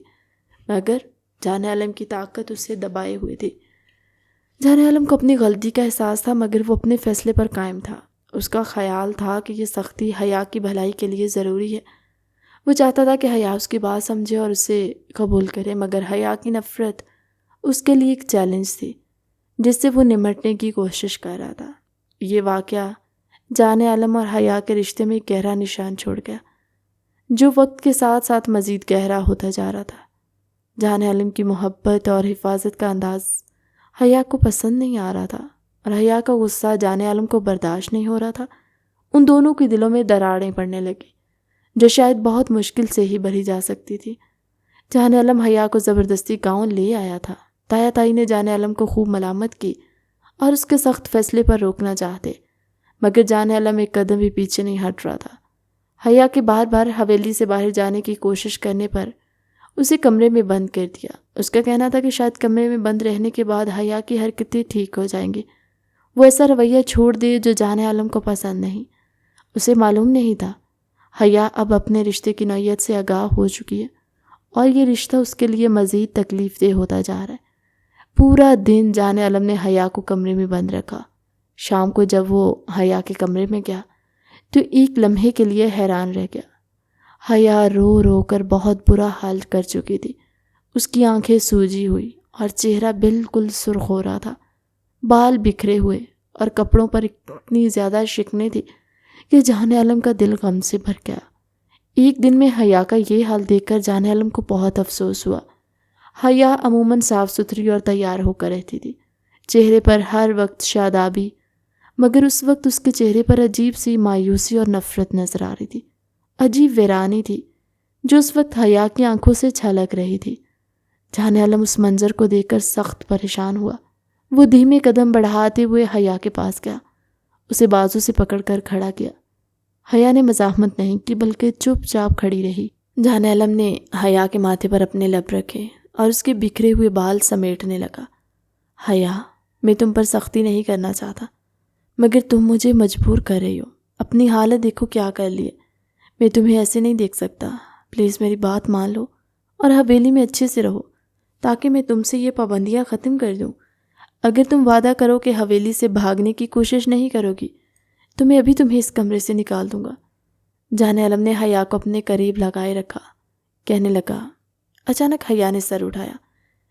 مگر جان عالم کی طاقت اسے دبائے ہوئے تھی۔ جان عالم کو اپنی غلطی کا احساس تھا، مگر وہ اپنے فیصلے پر قائم تھا۔ اس کا خیال تھا کہ یہ سختی حیا کی بھلائی کے لیے ضروری ہے۔ وہ چاہتا تھا کہ حیا اس کی بات سمجھے اور اسے قبول کرے، مگر حیا کی نفرت اس کے لیے ایک چیلنج تھی جس سے وہ نمٹنے کی کوشش کر رہا تھا۔ یہ واقعہ جان عالم اور حیا کے رشتے میں ایک گہرا نشان چھوڑ گیا، جو وقت کے ساتھ ساتھ مزید گہرا ہوتا جا رہا تھا۔ جان عالم کی محبت اور حفاظت کا انداز حیا کو پسند نہیں آ رہا تھا، اور حیا کا غصہ جان عالم کو برداشت نہیں ہو رہا تھا۔ ان دونوں کے دلوں میں دراڑیں پڑنے لگی، جو شاید بہت مشکل سے ہی بھری جا سکتی تھی۔ جان عالم حیا کو زبردستی گاؤں لے آیا تھا۔ تایا تائی نے جان عالم کو خوب ملامت کی اور اس کے سخت فیصلے پر روکنا چاہتے، مگر جان عالم ایک قدم بھی پیچھے نہیں ہٹ رہا تھا۔ حیا کے بار بار حویلی سے باہر جانے کی کوشش کرنے پر اسے کمرے میں بند کر دیا۔ اس کا کہنا تھا کہ شاید کمرے میں بند رہنے کے بعد حیا کی حرکتیں ٹھیک ہو جائیں گی، وہ ایسا رویہ چھوڑ دے جو جان عالم کو پسند نہیں۔ اسے معلوم نہیں تھا حیا اب اپنے رشتے کی نوعیت سے آگاہ ہو چکی ہے اور یہ رشتہ اس کے لیے مزید تکلیف دہ ہوتا جا رہا ہے۔ پورا دن جان عالم نے حیا کو کمرے میں بند رکھا۔ شام کو جب وہ حیا کے کمرے میں گیا تو ایک لمحے کے لیے حیران رہ گیا۔ حیا رو رو کر بہت برا حال کر چکی تھی۔ اس کی آنکھیں سوجی ہوئی اور چہرہ بالکل سرخ ہو رہا تھا، بال بکھرے ہوئے اور کپڑوں پر اتنی زیادہ شکنیں تھی کہ جان عالم کا دل غم سے بھر گیا۔ ایک دن میں حیا کا یہ حال دیکھ کر جان عالم کو بہت افسوس ہوا۔ حیا عموماً صاف ستھری اور تیار ہو کر رہتی تھی، چہرے پر ہر وقت شادابی، مگر اس وقت اس کے چہرے پر عجیب سی مایوسی اور نفرت نظر آ رہی تھی۔ عجیب ویرانی تھی جو اس وقت حیا کی آنکھوں سے چھلک رہی تھی۔ جان عالم اس منظر کو دیکھ کر سخت پریشان ہوا۔ وہ دھیمے قدم بڑھاتے ہوئے حیا کے پاس گیا، اسے بازو سے پکڑ کر کھڑا کیا۔ حیا نے مزاحمت نہیں کی بلکہ چپ چاپ کھڑی رہی۔ جان عالم نے حیا کے ماتھے پر اپنے لب رکھے اور اس کے بکھرے ہوئے بال سمیٹنے لگا۔ حیا، میں تم پر سختی نہیں کرنا چاہتا، مگر تم مجھے مجبور کر رہی ہو۔ اپنی حالت دیکھو کیا کر لی ہے، میں تمہیں ایسے نہیں دیکھ سکتا۔ پلیز میری بات مان لو اور حویلی میں اچھے سے رہو تاکہ میں تم سے یہ پابندیاں ختم کر دوں۔ اگر تم وعدہ کرو کہ حویلی سے بھاگنے کی کوشش نہیں کرو گی تو میں ابھی تمہیں اس کمرے سے نکال دوں گا۔ جان عالم نے حیا کو اپنے قریب لگائے رکھا، کہنے لگا۔ اچانک حیا نے سر اٹھایا،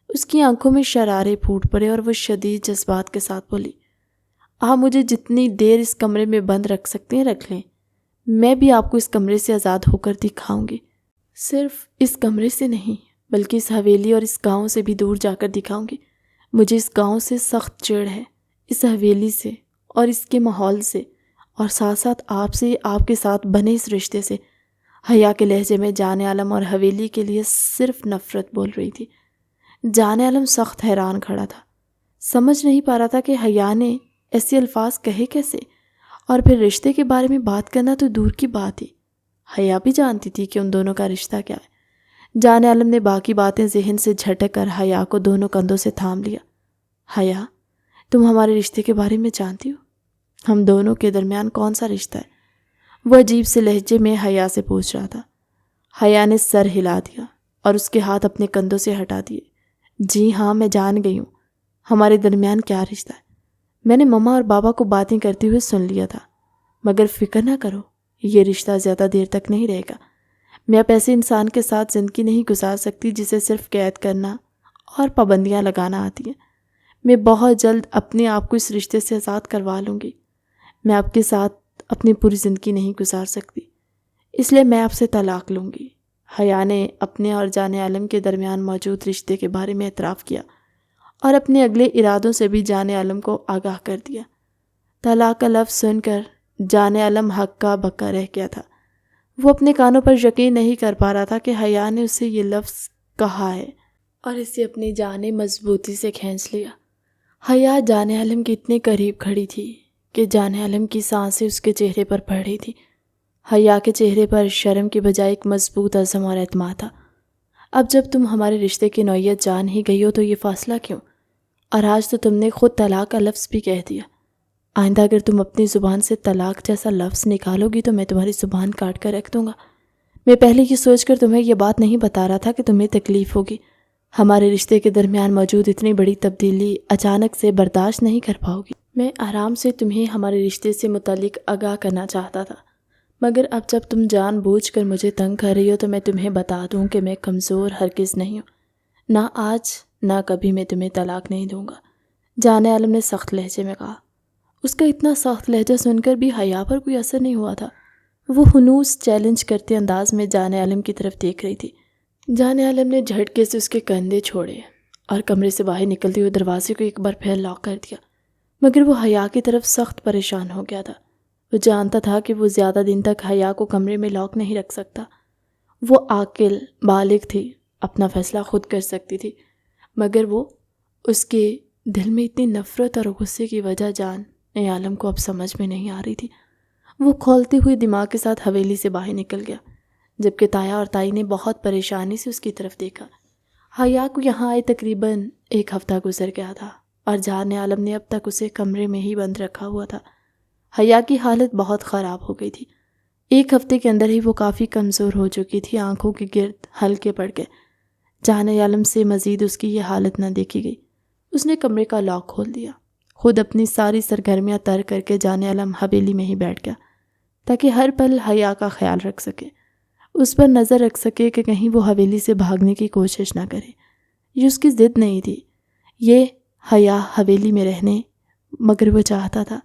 اس کی آنکھوں میں شرارے پھوٹ پڑے اور وہ شدید جذبات کے ساتھ بولی، آپ مجھے جتنی دیر اس کمرے میں بند رکھ سکتے ہیں رکھ لیں، میں بھی آپ کو اس کمرے سے آزاد ہو کر دکھاؤں گی۔ صرف اس کمرے سے نہیں بلکہ اس حویلی اور اس گاؤں سے بھی دور جا کر دکھاؤں گی۔ مجھے اس گاؤں سے سخت چڑ ہے، اس حویلی سے اور اس کے ماحول سے، اور ساتھ ساتھ آپ سے، آپ کے ساتھ بنے اس رشتے سے۔ حیا کے لہجے میں جان عالم اور حویلی کے لیے صرف نفرت بول رہی تھی۔ جان عالم سخت حیران کھڑا تھا، سمجھ نہیں پا رہا تھا کہ حیا نے ایسے الفاظ کہے کیسے، اور پھر رشتے کے بارے میں بات کرنا تو دور کی بات ہی۔ حیا بھی جانتی تھی کہ ان دونوں کا رشتہ کیا ہے۔ جان عالم نے باقی باتیں ذہن سے جھٹک کر حیا کو دونوں کندھوں سے تھام لیا۔ حیا، تم ہمارے رشتے کے بارے میں جانتی ہو؟ ہم دونوں کے درمیان کون سا رشتہ ہے؟ وہ عجیب سے لہجے میں حیا سے پوچھ رہا تھا۔ حیا نے سر ہلا دیا اور اس کے ہاتھ اپنے کندھوں سے ہٹا دیے۔ جی ہاں، میں جان گئی ہوں ہمارے درمیان کیا رشتہ ہے۔ میں نے مما اور بابا کو باتیں کرتے ہوئے سن لیا تھا، مگر فکر نہ کرو، یہ رشتہ زیادہ دیر تک نہیں رہے گا۔ میں اب ایسے انسان کے ساتھ زندگی نہیں گزار سکتی جسے صرف قید کرنا اور پابندیاں لگانا آتی ہیں۔ میں بہت جلد اپنے آپ کو اس رشتے سے آزاد کروا لوں گی۔ میں آپ کے ساتھ اپنی پوری زندگی نہیں گزار سکتی، اس لیے میں آپ سے طلاق لوں گی۔ حیا نے اپنے اور جان عالم کے درمیان موجود رشتے کے بارے میں اعتراف کیا اور اپنے اگلے ارادوں سے بھی جان عالم کو آگاہ کر دیا۔ طلاق کا لفظ سن کر جان عالم ہکا بکا رہ گیا تھا۔ وہ اپنے کانوں پر یقین نہیں کر پا رہا تھا کہ حیا نے اسے یہ لفظ کہا ہے اور اسے اپنی جانیں مضبوطی سے کھینچ لیا۔ حیا جان عالم کے اتنے قریب کھڑی تھی کہ جان عالم کی سانسیں اس کے چہرے پر پڑ رہی تھی۔ حیا کے چہرے پر شرم کی بجائے ایک مضبوط عزم اور اعتماد تھا۔ اب جب تم ہمارے رشتے کی نوعیت جان ہی گئی ہو تو یہ فاصلہ کیوں؟ اور آج تو تم نے خود طلاق کا لفظ بھی کہہ دیا۔ آئندہ اگر تم اپنی زبان سے طلاق جیسا لفظ نکالو گی تو میں تمہاری زبان کاٹ کر رکھ دوں گا۔ میں پہلے یہ سوچ کر تمہیں یہ بات نہیں بتا رہا تھا کہ تمہیں تکلیف ہوگی۔ ہمارے رشتے کے درمیان موجود اتنی بڑی تبدیلی اچانک سے برداشت نہیں کر پاؤ گی۔ میں آرام سے تمہیں ہمارے رشتے سے متعلق آگاہ کرنا چاہتا تھا، مگر اب جب تم جان بوجھ کر مجھے تنگ کر رہی ہو تو میں تمہیں بتا دوں کہ میں کمزور ہرگز نہیں ہوں۔ نہ آج نہ کبھی میں تمہیں طلاق نہیں دوں گا، جان عالم نے سخت لہجے میں کہا۔ اس کا اتنا سخت لہجہ سن کر بھی حیا پر کوئی اثر نہیں ہوا تھا۔ وہ ہنوز چیلنج کرتے انداز میں جان عالم کی طرف دیکھ رہی تھی۔ جان عالم نے جھٹکے سے اس کے کندھے چھوڑے اور کمرے سے باہر نکلتے ہوئے دروازے کو ایک بار پھر لاک کر دیا، مگر وہ حیا کی طرف سخت پریشان ہو گیا تھا۔ وہ جانتا تھا کہ وہ زیادہ دن تک حیا کو کمرے میں لاک نہیں رکھ سکتا۔ وہ عاقل بالغ تھی، اپنا فیصلہ خود کر سکتی تھی، مگر وہ اس کے دل میں اتنی نفرت اور غصے کی وجہ جان عالم کو اب سمجھ میں نہیں آ رہی تھی۔ وہ کھولتے ہوئے دماغ کے ساتھ حویلی سے باہر نکل گیا۔ جبکہ تایا اور تائی نے بہت پریشانی سے اس کی طرف دیکھا۔ حیا کو یہاں آئے تقریباً 1 ہفتہ گزر گیا تھا اور جان عالم نے اب تک اسے کمرے میں ہی بند رکھا ہوا تھا۔ حیا کی حالت بہت خراب ہو گئی تھی۔ 1 ہفتے کے اندر ہی وہ کافی کمزور ہو چکی تھی، آنکھوں کے گرد ہلکے پڑ گئے۔ جان عالم سے مزید اس کی یہ حالت نہ دیکھی گئی۔ اس نے کمرے کا لاک کھول دیا، خود اپنی ساری سرگرمیاں ترک کر کے جان عالم حویلی میں ہی بیٹھ گیا تاکہ ہر پل حیا کا خیال رکھ سکے، اس پر نظر رکھ سکے کہ کہیں وہ حویلی سے بھاگنے کی کوشش نہ کرے۔ یہ اس کی ضد نہیں تھی، یہ حیا حویلی میں رہنے، مگر وہ چاہتا تھا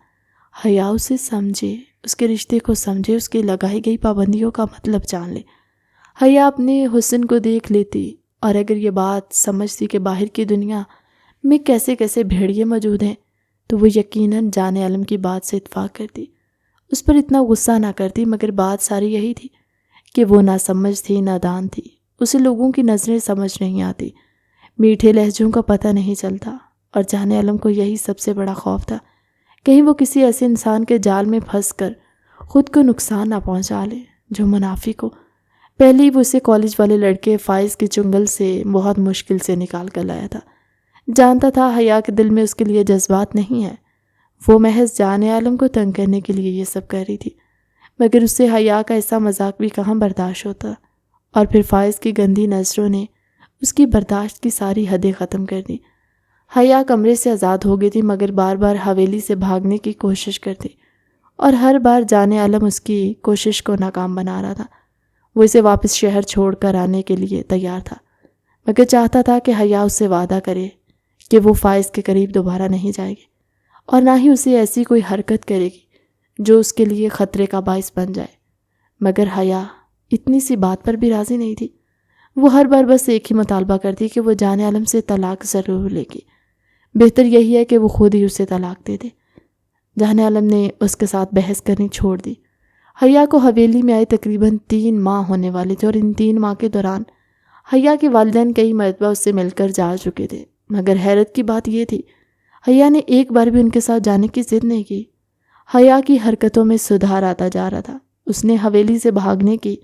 حیا اسے سمجھے، اس کے رشتے کو سمجھے، اس کی لگائی گئی پابندیوں کا مطلب جان لے۔ حیا اپنے حسن کو دیکھ لیتی اور اگر یہ بات سمجھتی کہ باہر کی دنیا میں کیسے کیسے بھیڑیے موجود ہیں تو وہ یقیناً جان عالم کی بات سے اتفاق کرتی، اس پر اتنا غصہ نہ کرتی، مگر بات ساری یہی تھی کہ وہ نہ سمجھ تھی، نادان تھی، اسے لوگوں کی نظریں سمجھ نہیں آتی، میٹھے لہجوں کا پتہ نہیں چلتا، اور جان عالم کو یہی سب سے بڑا خوف تھا، کہیں وہ کسی ایسے انسان کے جال میں پھنس کر خود کو نقصان نہ پہنچا لے جو منافق ہو۔ پہلے ہی وہ اسے کالج والے لڑکے فائز کے چنگل سے بہت مشکل سے نکال کر لایا تھا۔ جانتا تھا حیا کے دل میں اس کے لیے جذبات نہیں ہیں، وہ محض جان عالم کو تنگ کرنے کے لیے یہ سب کر رہی تھی، مگر اس سے حیا کا ایسا مذاق بھی کہاں برداشت ہوتا، اور پھر فائز کی گندی نظروں نے اس کی برداشت کی ساری حدیں ختم کر دی۔ حیا کمرے سے آزاد ہو گئی تھی، مگر بار بار حویلی سے بھاگنے کی کوشش کرتی اور ہر بار جان عالم اس کی کوشش کو ناکام بنا رہا تھا۔ وہ اسے واپس شہر چھوڑ کر آنے کے لیے تیار تھا، مگر چاہتا تھا کہ حیا اس سے وعدہ کرے کہ وہ فائز کے قریب دوبارہ نہیں جائے گی اور نہ ہی اسے ایسی کوئی حرکت کرے گی جو اس کے لیے خطرے کا باعث بن جائے، مگر حیا اتنی سی بات پر بھی راضی نہیں تھی۔ وہ ہر بار بس ایک ہی مطالبہ کرتی کہ وہ جان عالم سے طلاق ضرور لے گی، بہتر یہی ہے کہ وہ خود ہی اسے طلاق دے دے۔ جان عالم نے اس کے ساتھ بحث کرنی چھوڑ دی۔ حیا کو حویلی میں آئے تقریباً 3 ماہ ہونے والے تھے، اور ان 3 ماہ کے دوران حیا کے والدین کئی مرتبہ اس سے مل کر جا چکے تھے، مگر حیرت کی بات یہ تھی حیا نے ایک بار بھی ان کے ساتھ جانے کی ضد نہیں کی۔ حیا کی حرکتوں میں سدھار آتا جا رہا تھا، اس نے حویلی سے بھاگنے کی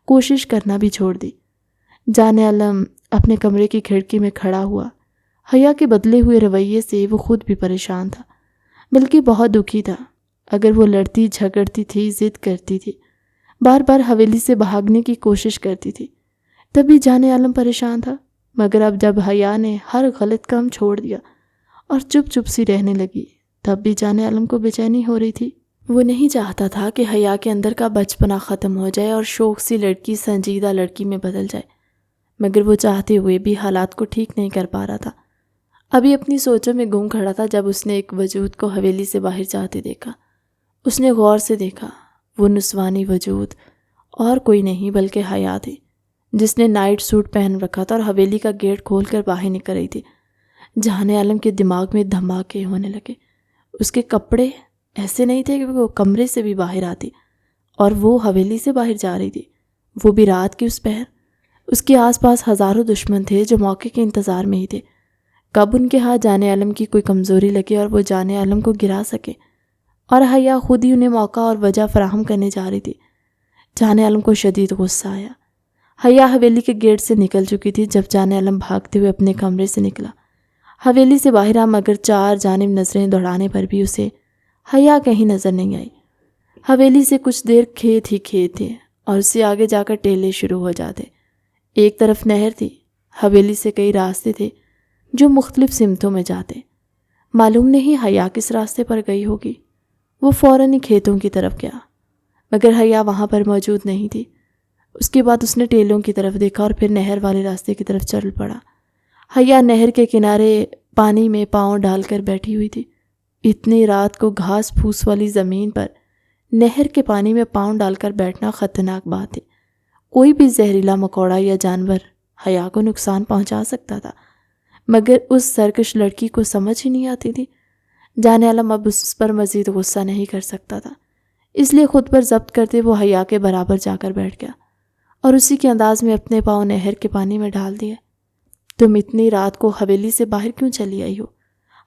کوشش کرنا بھی چھوڑ دی۔ جان عالم اپنے کمرے کی کھڑکی میں کھڑا ہوا، حیا کے بدلے ہوئے رویے سے وہ خود بھی پریشان تھا، بلکہ بہت دکھی تھا۔ اگر وہ لڑتی جھگڑتی تھی، ضد کرتی تھی، بار بار حویلی سے بھاگنے کی کوشش کرتی تھی، تب بھی جان عالم پریشان تھا، مگر اب جب حیا نے ہر غلط کام چھوڑ دیا اور چپ چپ سی رہنے لگی، تب بھی جان عالم کو بے چینی ہو رہی تھی۔ وہ نہیں چاہتا تھا کہ حیا کے اندر کا بچپنا ختم ہو جائے اور شوق سی لڑکی سنجیدہ لڑکی میں بدل جائے، مگر وہ چاہتے ہوئے بھی حالات کو ٹھیک نہیں کر پا رہا تھا۔ ابھی اپنی سوچوں میں گم کھڑا تھا جب اس نے ایک وجود کو حویلی سے باہر جاتے دیکھا۔ اس نے غور سے دیکھا، وہ نسوانی وجود اور کوئی نہیں بلکہ حیا تھی، جس نے نائٹ سوٹ پہن رکھا تھا اور حویلی کا گیٹ کھول کر باہر نکل رہی تھی۔ جان عالم کے دماغ میں دھماکے ہونے لگے۔ اس کے کپڑے ایسے نہیں تھے کہ وہ کمرے سے بھی باہر آتی، اور وہ حویلی سے باہر جا رہی تھی، وہ بھی رات کی اس پہر۔ اس کے آس پاس ہزاروں دشمن تھے جو موقع کے انتظار میں ہی تھے، کب ان کے ہاتھ جان عالم کی کوئی کمزوری لگے اور وہ جان عالم کو گرا سکے، اور حیا خود ہی انہیں موقع اور وجہ فراہم کرنے جا رہی تھی۔ جان عالم کو شدید غصہ آیا۔ حیا حویلی کے گیٹ سے نکل چکی تھی جب جان عالم بھاگتے ہوئے اپنے کمرے سے نکلا۔ حویلی سے باہر آ، مگر 4 جانب نظریں دوڑانے پر بھی اسے حیا کہیں نظر نہیں آئی۔ حویلی سے کچھ دیر کھیت ہی کھیت تھے اور اس سے آگے جا کر ٹیلے شروع ہو جاتے۔ ایک طرف نہر تھی، حویلی سے کئی راستے تھے جو مختلف سمتوں میں جاتے۔ معلوم نہیں حیا کس راستے پر گئی ہوگی۔ وہ فوراً ہی کھیتوں کی طرف گیا، مگر حیا وہاں پر موجود نہیں تھی۔ اس کے بعد اس نے ٹیلوں کی طرف دیکھا اور پھر نہر والے راستے کی طرف چل پڑا۔ حیا نہر کے کنارے پانی میں پاؤں ڈال کر بیٹھی ہوئی تھی۔ اتنی رات کو گھاس پھوس والی زمین پر نہر کے پانی میں پاؤں ڈال کر بیٹھنا خطرناک بات ہے۔ کوئی بھی زہریلا مکوڑا یا جانور حیا کو نقصان پہنچا سکتا تھا، مگر اس سرکش لڑکی کو سمجھ ہی نہیں آتی تھی۔ جان عالم اب اس پر مزید غصہ نہیں کر سکتا تھا، اس لیے خود پر ضبط کرتے وہ حیا کے برابر جا کر بیٹھ گیا اور اسی کے انداز میں اپنے پاؤں نہر کے پانی میں ڈال دیے۔ تم اتنی رات کو حویلی سے باہر کیوں چلی آئی ہو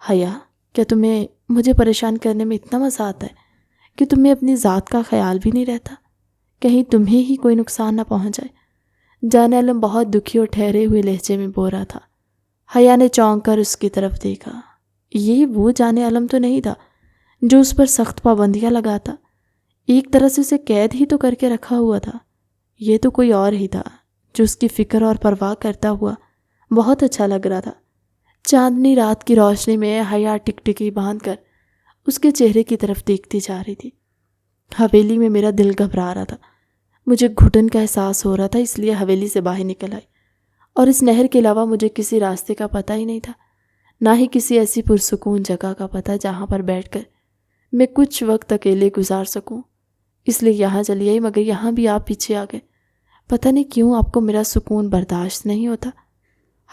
حیا؟ کیا تمہیں مجھے پریشان کرنے میں اتنا مزہ آتا ہے کہ تمہیں اپنی ذات کا خیال بھی نہیں رہتا؟ کہیں تمہیں ہی کوئی نقصان نہ پہنچ جائے۔ جان عالم بہت دکھی اور ٹھہرے ہوئے لہجے میں بول رہا تھا۔ حیا نے چونک کر اس کی طرف دیکھا۔ یہ وہ جان عالم تو نہیں تھا جو اس پر سخت پابندیاں لگاتا، ایک طرح سے اسے قید ہی تو کر کے رکھا ہوا تھا۔ یہ تو کوئی اور ہی تھا جو اس کی فکر اور پرواہ کرتا ہوا بہت اچھا لگ رہا تھا۔ چاندنی رات کی روشنی میں حیا ٹکٹکی باندھ کر اس کے چہرے کی طرف دیکھتی جا رہی تھی۔ حویلی میں میرا دل گھبرا رہا تھا، مجھے گھٹن کا احساس ہو رہا تھا، اس لیے حویلی سے باہر نکل آئی، اور اس نہر کے علاوہ مجھے کسی راستے کا پتہ ہی نہیں تھا، نہ ہی کسی ایسی پرسکون جگہ کا پتہ جہاں پر بیٹھ کر میں کچھ وقت اکیلے گزار سکوں۔ اس لیے یہاں چلی آئی، مگر یہاں بھی آپ پیچھے آ گئے۔ پتہ نہیں کیوں آپ کو میرا سکون برداشت نہیں ہوتا۔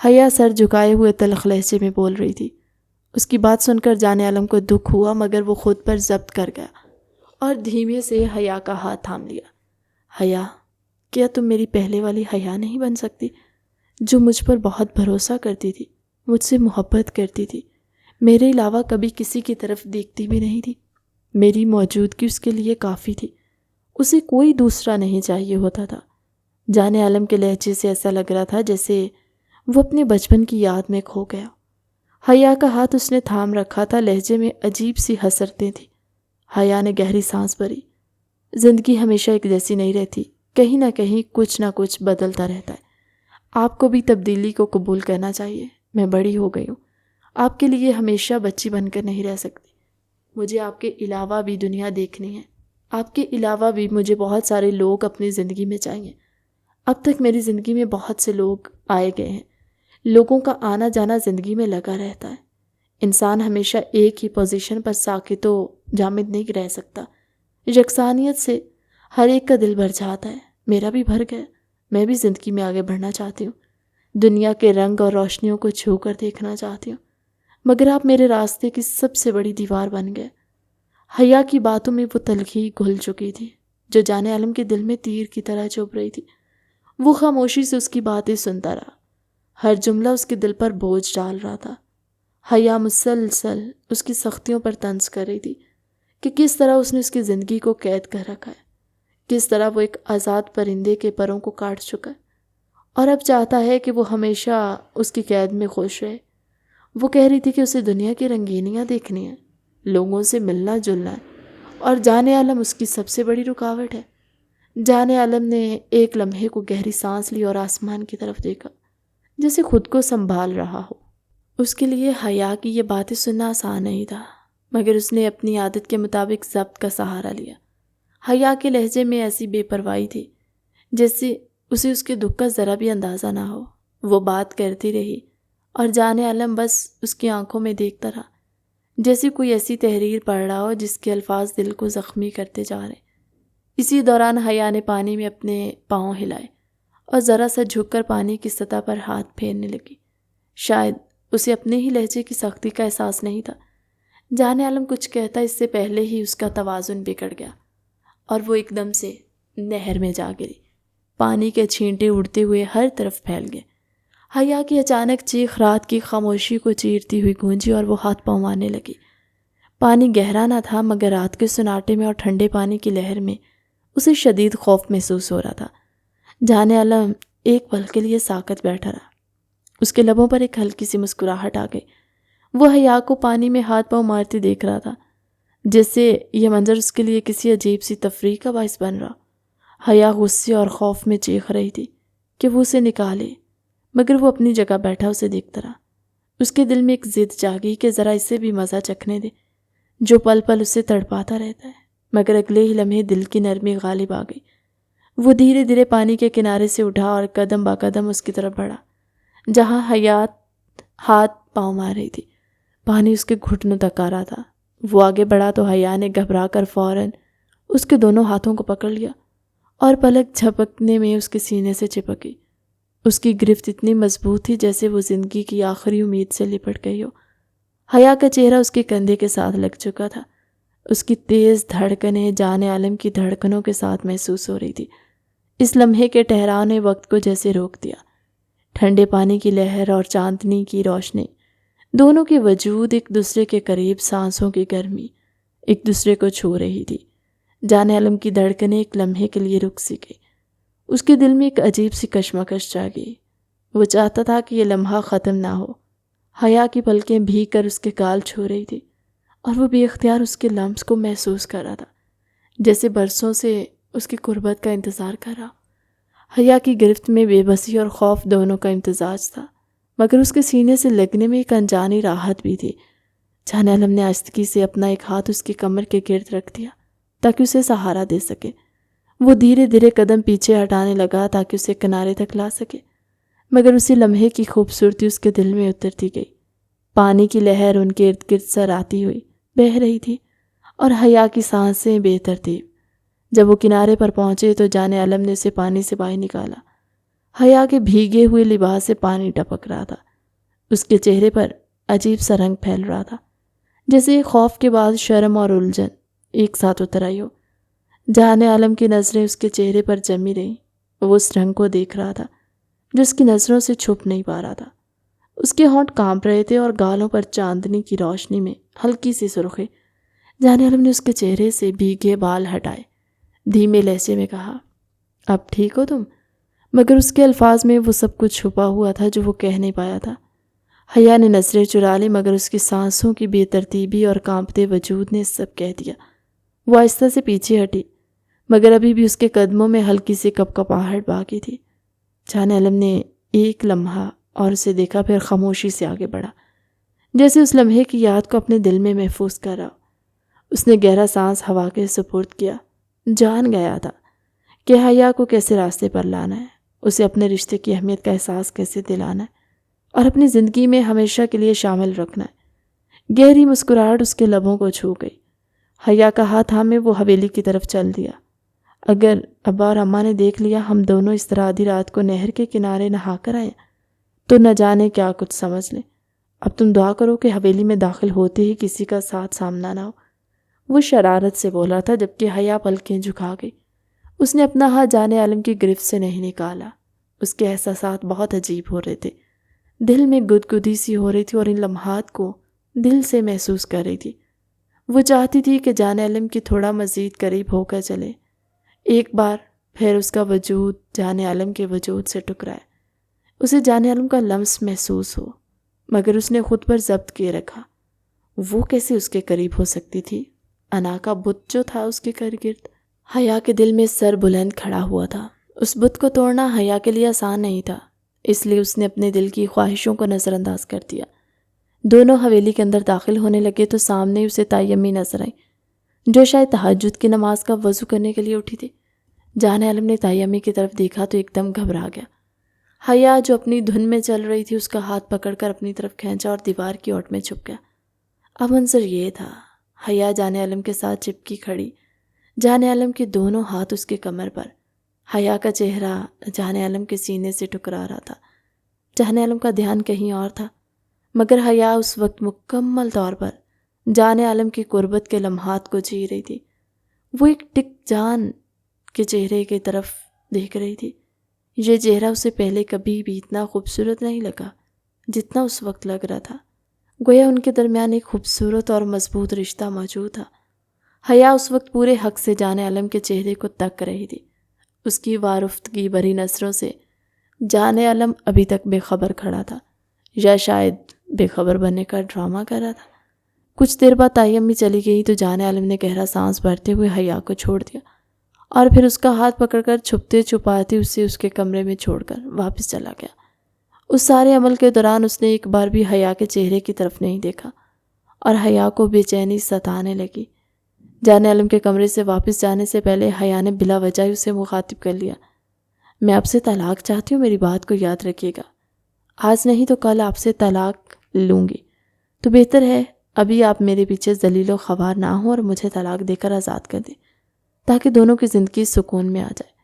حیا سر جھکائے ہوئے تلخ لہجے میں بول رہی تھی۔ اس کی بات سن کر جان عالم کو دکھ ہوا، مگر وہ خود پر ضبط کر گیا اور دھیمے سے حیا کا ہاتھ تھام لیا۔ حیا، کیا تم میری پہلے والی حیا نہیں بن سکتی، جو مجھ پر بہت بھروسہ کرتی تھی، مجھ سے محبت کرتی تھی، میرے علاوہ کبھی کسی کی طرف دیکھتی بھی نہیں تھی، میری موجودگی اس کے لیے کافی تھی، اسے کوئی دوسرا نہیں چاہیے ہوتا تھا۔ جان عالم کے لہجے سے ایسا لگ رہا تھا جیسے وہ اپنے بچپن کی یاد میں کھو گیا۔ حیا کا ہاتھ اس نے تھام رکھا تھا، لہجے میں عجیب سی حسرتیں تھیں۔ حیا نے گہری سانس بھری۔ زندگی ہمیشہ ایک جیسی نہیں رہتی، کہیں نہ کہیں کچھ نہ کچھ بدلتا رہتا ہے۔ آپ کو بھی تبدیلی کو قبول کرنا چاہیے۔ میں بڑی ہو گئی ہوں، آپ کے لیے ہمیشہ بچی بن کر نہیں رہ سکتی۔ مجھے آپ کے علاوہ بھی دنیا دیکھنی ہے، آپ کے علاوہ بھی مجھے بہت سارے لوگ اپنی زندگی میں چاہیے۔ اب تک میری زندگی میں بہت سے لوگ آئے گئے ہیں، لوگوں کا آنا جانا زندگی میں لگا رہتا ہے۔ انسان ہمیشہ ایک ہی پوزیشن پر ساکت و جامد نہیں رہ سکتا۔ یکسانیت سے ہر ایک کا دل بھر جاتا ہے، میرا بھی بھر گیا۔ میں بھی زندگی میں آگے بڑھنا چاہتی ہوں، دنیا کے رنگ اور روشنیوں کو چھو کر دیکھنا چاہتی ہوں، مگر آپ میرے راستے کی سب سے بڑی دیوار بن گئے۔ حیا کی باتوں میں وہ تلخی گھل چکی تھی جو جان عالم کے دل میں تیر کی طرح چبھ رہی تھی۔ وہ خاموشی سے اس کی باتیں سنتا رہا، ہر جملہ اس کے دل پر بوجھ ڈال رہا تھا۔ حیا مسلسل اس کی سختیوں پر طنز کر رہی تھی کہ کس طرح اس نے اس کی زندگی کو قید کر رکھا ہے، کس طرح وہ ایک آزاد پرندے کے پروں کو کاٹ چکا ہے اور اب چاہتا ہے کہ وہ ہمیشہ اس کی قید میں خوش رہے۔ وہ کہہ رہی تھی کہ اسے دنیا کی رنگینیاں دیکھنی ہیں، لوگوں سے ملنا جلنا ہے، اور جان عالم اس کی سب سے بڑی رکاوٹ ہے۔ جان عالم نے ایک لمحے کو گہری سانس لی اور آسمان کی طرف دیکھا، جیسے خود کو سنبھال رہا ہو۔ اس کے لیے حیا کی یہ باتیں سننا آسان نہیں تھا، مگر اس نے اپنی عادت کے مطابق ضبط کا سہارا لیا۔ حیا کے لہجے میں ایسی بے پرواہی تھی جیسے اسے اس کے دکھ کا ذرا بھی اندازہ نہ ہو۔ وہ بات کرتی رہی اور جان عالم بس اس کی آنکھوں میں دیکھتا رہا، جیسے کوئی ایسی تحریر پڑھ رہا ہو جس کے الفاظ دل کو زخمی کرتے جا رہے۔ اسی دوران حیا نے پانی میں اپنے پاؤں ہلائے اور ذرا سا جھک کر پانی کی سطح پر ہاتھ پھیرنے لگی۔ شاید اسے اپنے ہی لہجے کی سختی کا احساس نہیں تھا۔ جان عالم کچھ کہتا اس سے پہلے ہی اس کا توازن بگڑ گیا اور وہ ایک دم سے نہر میں جا گری۔ پانی کے چھینٹے اڑتے ہوئے ہر طرف پھیل گئے۔ حیا کی اچانک چیخ رات کی خاموشی کو چیرتی ہوئی گونجی اور وہ ہاتھ پاؤں مارنے لگی۔ پانی گہرا نہ تھا، مگر رات کے سناٹے میں اور ٹھنڈے پانی کی لہر میں اسے شدید خوف محسوس ہو رہا تھا۔ جان عالم ایک پل کے لیے ساکت بیٹھا رہا، اس کے لبوں پر ایک ہلکی سی مسکراہٹ آ گئی۔ وہ حیا کو پانی میں ہاتھ پاؤں مارتے دیکھ رہا تھا، جیسے یہ منظر اس کے لیے کسی عجیب سی تفریح کا باعث بن رہا۔ حیا غصے اور خوف میں چیخ رہی تھی کہ وہ اسے نکالے، مگر وہ اپنی جگہ بیٹھا اسے دیکھتا رہا۔ اس کے دل میں ایک ضد جاگی کہ ذرا اسے بھی مزہ چکھنے دے جو پل پل اسے تڑپاتا رہتا ہے، مگر اگلے ہی لمحے دل کی نرمی غالب آ گئی۔ وہ دھیرے دھیرے پانی کے کنارے سے اٹھا اور قدم با قدم اس کی طرف بڑھا جہاں حیا ہاتھ پاؤں مار رہی تھی۔ پانی اس کے گھٹنوں تک آ رہا تھا۔ وہ آگے بڑھا تو حیا نے گھبرا کر فوراً اس کے دونوں ہاتھوں کو پکڑ لیا اور پلک جھپکنے میں اس کے سینے سے چپکی۔ اس کی گرفت اتنی مضبوط تھی جیسے وہ زندگی کی آخری امید سے لپٹ گئی ہو۔ حیا کا چہرہ اس کے کندھے کے ساتھ لگ چکا تھا، اس کی تیز دھڑکنیں جان عالم کی دھڑکنوں کے ساتھ محسوس ہو رہی تھی۔ اس لمحے کے ٹھہراؤ نے وقت کو جیسے روک دیا۔ ٹھنڈے پانی کی لہر اور چاندنی کی روشنی دونوں کے وجود ایک دوسرے کے قریب، سانسوں کی گرمی ایک دوسرے کو چھو رہی تھی۔ جان عالم کی دھڑکنیں ایک لمحے کے لیے رک سی گئی۔ اس کے دل میں ایک عجیب سی کشمکش جا گئی۔ وہ چاہتا تھا کہ یہ لمحہ ختم نہ ہو۔ حیا کی پلکیں بھیگ کر اس کے گال چھو رہی تھی اور وہ بے اختیار اس کے لمس کو محسوس کر رہا تھا، جیسے برسوں سے اس کی قربت کا انتظار کر رہا۔ حیا کی گرفت میں بے بسی اور خوف دونوں کا امتزاج تھا، مگر اس کے سینے سے لگنے میں ایک انجانی راحت بھی تھی۔ جان عالم نے آہستگی سے اپنا ایک ہاتھ اس کی کمر کے گرد رکھ دیا تاکہ اسے سہارا دے سکے۔ وہ دھیرے دھیرے قدم پیچھے ہٹانے لگا تاکہ اسے کنارے تک لا سکے، مگر اسی لمحے کی خوبصورتی اس کے دل میں اترتی گئی۔ پانی کی لہر ان کے ارد گرد سر آتی ہوئی بہہ رہی تھی اور حیا کی سانسیں بے ترتیب۔ جب وہ کنارے پر پہنچے تو جان عالم نے اسے پانی سے باہر نکالا۔ حیا کے بھیگے ہوئے لباس سے پانی ٹپک رہا تھا۔ اس کے چہرے پر عجیب سا رنگ پھیل رہا تھا، جیسے خوف کے بعد شرم اور الجھن ایک ساتھ اتر آئی ہو۔ جان عالم کی نظریں اس کے چہرے پر جمی رہیں۔ وہ اس رنگ کو دیکھ رہا تھا جو اس کی نظروں سے چھپ نہیں پا رہا تھا۔ اس کے ہونٹ کانپ رہے تھے اور گالوں پر چاندنی کی روشنی میں ہلکی سی سرخی۔ جان عالم نے اس کے چہرے سے بھیگے بال ہٹائے، دھیمے لہجے میں کہا، اب ٹھیک ہو تم؟ مگر اس کے الفاظ میں وہ سب کچھ چھپا ہوا تھا جو وہ کہہ نہیں پایا تھا۔ حیا نے نظریں چرا لی، مگر اس کی سانسوں کی بے ترتیبی اور کانپتے وجود نے سب کہہ دیا۔ وہ آہستہ سے پیچھے ہٹی، مگر ابھی بھی اس کے قدموں میں ہلکی سی کپکپاہٹ باقی تھی۔ جان عالم نے ایک لمحہ اور اسے دیکھا، پھر خاموشی سے آگے بڑھا، جیسے اس لمحے کی یاد کو اپنے دل میں محفوظ کر رہا۔ اس نے گہرا سانس ہوا کے سپرد کیا۔ جان گیا تھا کہ حیا کو کیسے راستے پر لانا ہے، اسے اپنے رشتے کی اہمیت کا احساس کیسے دلانا ہے اور اپنی زندگی میں ہمیشہ کے لیے شامل رکھنا ہے۔ گہری مسکراہٹ اس کے لبوں کو چھو گئی۔ حیا کا ہاتھ تھامے وہ حویلی کی طرف چل دیا۔ اگر ابا اور اماں نے دیکھ لیا ہم دونوں اس طرح آدھی رات کو نہر کے کنارے نہا کر آئے تو نہ جانے کیا کچھ سمجھ لیں۔ اب تم دعا کرو کہ حویلی میں داخل ہوتے ہی کسی کا ساتھ سامنا نہ ہو، وہ شرارت سے بولا تھا، جبکہ حیا پلکیں جھکا گئی۔ اس نے اپنا ہاتھ جان عالم کی گرفت سے نہیں نکالا۔ اس کے احساسات بہت عجیب ہو رہے تھے، دل میں گدگدی سی ہو رہی تھی اور ان لمحات کو دل سے محسوس کر رہی تھی۔ وہ چاہتی تھی کہ جان عالم کی تھوڑا مزید قریب ہو کر چلے، ایک بار پھر اس کا وجود جان عالم کے وجود سے ٹکرائے، اسے جان عالم کا لمس محسوس ہو، مگر اس نے خود پر ضبط کیے رکھا۔ وہ کیسے اس کے قریب ہو سکتی تھی؟ انا کا بت جو تھا اس کے گرد۔ حیا کے دل میں سر بلند کھڑا ہوا تھا۔ اس بت کو توڑنا حیا کے لیے آسان نہیں تھا، اس لیے اس نے اپنے دل کی خواہشوں کو نظر انداز کر دیا۔ دونوں حویلی کے اندر داخل ہونے لگے تو سامنے اسے تائی امی نظر آئی، جو شاید تہجد کی نماز کا وضو کرنے کے لیے اٹھی تھی۔ جان عالم نے تائی امی کی طرف دیکھا تو ایک دم گھبرا گیا۔ حیا جو اپنی دھن میں چل رہی تھی اس کا ہاتھ پکڑ کر اپنی طرف کھینچا اور دیوار کی اوٹ میں چھپ گیا۔ اب منظر یہ تھا، حیا جان عالم کے ساتھ چپکی کھڑی، جان عالم کے دونوں ہاتھ اس کے کمر پر۔ حیا کا چہرہ جان عالم کے سینے سے ٹکرا رہا تھا۔ جان عالم کا دھیان کہیں اور تھا، مگر حیا اس وقت مکمل طور پر جان عالم کی قربت کے لمحات کو جی رہی تھی۔ وہ ایک ٹک جان کے چہرے کی طرف دیکھ رہی تھی۔ یہ چہرہ اسے پہلے کبھی بھی اتنا خوبصورت نہیں لگا جتنا اس وقت لگ رہا تھا، گویا ان کے درمیان ایک خوبصورت اور مضبوط رشتہ موجود تھا۔ حیا اس وقت پورے حق سے جان عالم کے چہرے کو تک رہی تھی۔ اس کی وارفتگی بھری نظروں سے جان عالم ابھی تک بے خبر کھڑا تھا، یا شاید بے خبر بننے کا ڈرامہ کر رہا تھا۔ کچھ دیر بعد تائی امی چلی گئی تو جان عالم نے گہرا سانس بھرتے ہوئے حیا کو چھوڑ دیا اور پھر اس کا ہاتھ پکڑ کر چھپتے چھپاتے اسے اس کے کمرے میں چھوڑ کر واپس چلا گیا۔ اس سارے عمل کے دوران اس نے ایک بار بھی حیا کے چہرے کی طرف نہیں دیکھا اور حیا کو بے چینی ستانے لگی۔ جان عالم کے کمرے سے واپس جانے سے پہلے حیا نے بلا وجہ اسے مخاطب کر لیا، میں آپ سے طلاق چاہتی ہوں، میری بات کو یاد رکھیے گا، آج نہیں تو کل آپ سے طلاق لوں گی، تو بہتر ہے ابھی آپ میرے پیچھے ذلیل و خوار نہ ہوں اور مجھے طلاق دے کر آزاد کر دیں تاکہ دونوں کی زندگی سکون میں آ جائے۔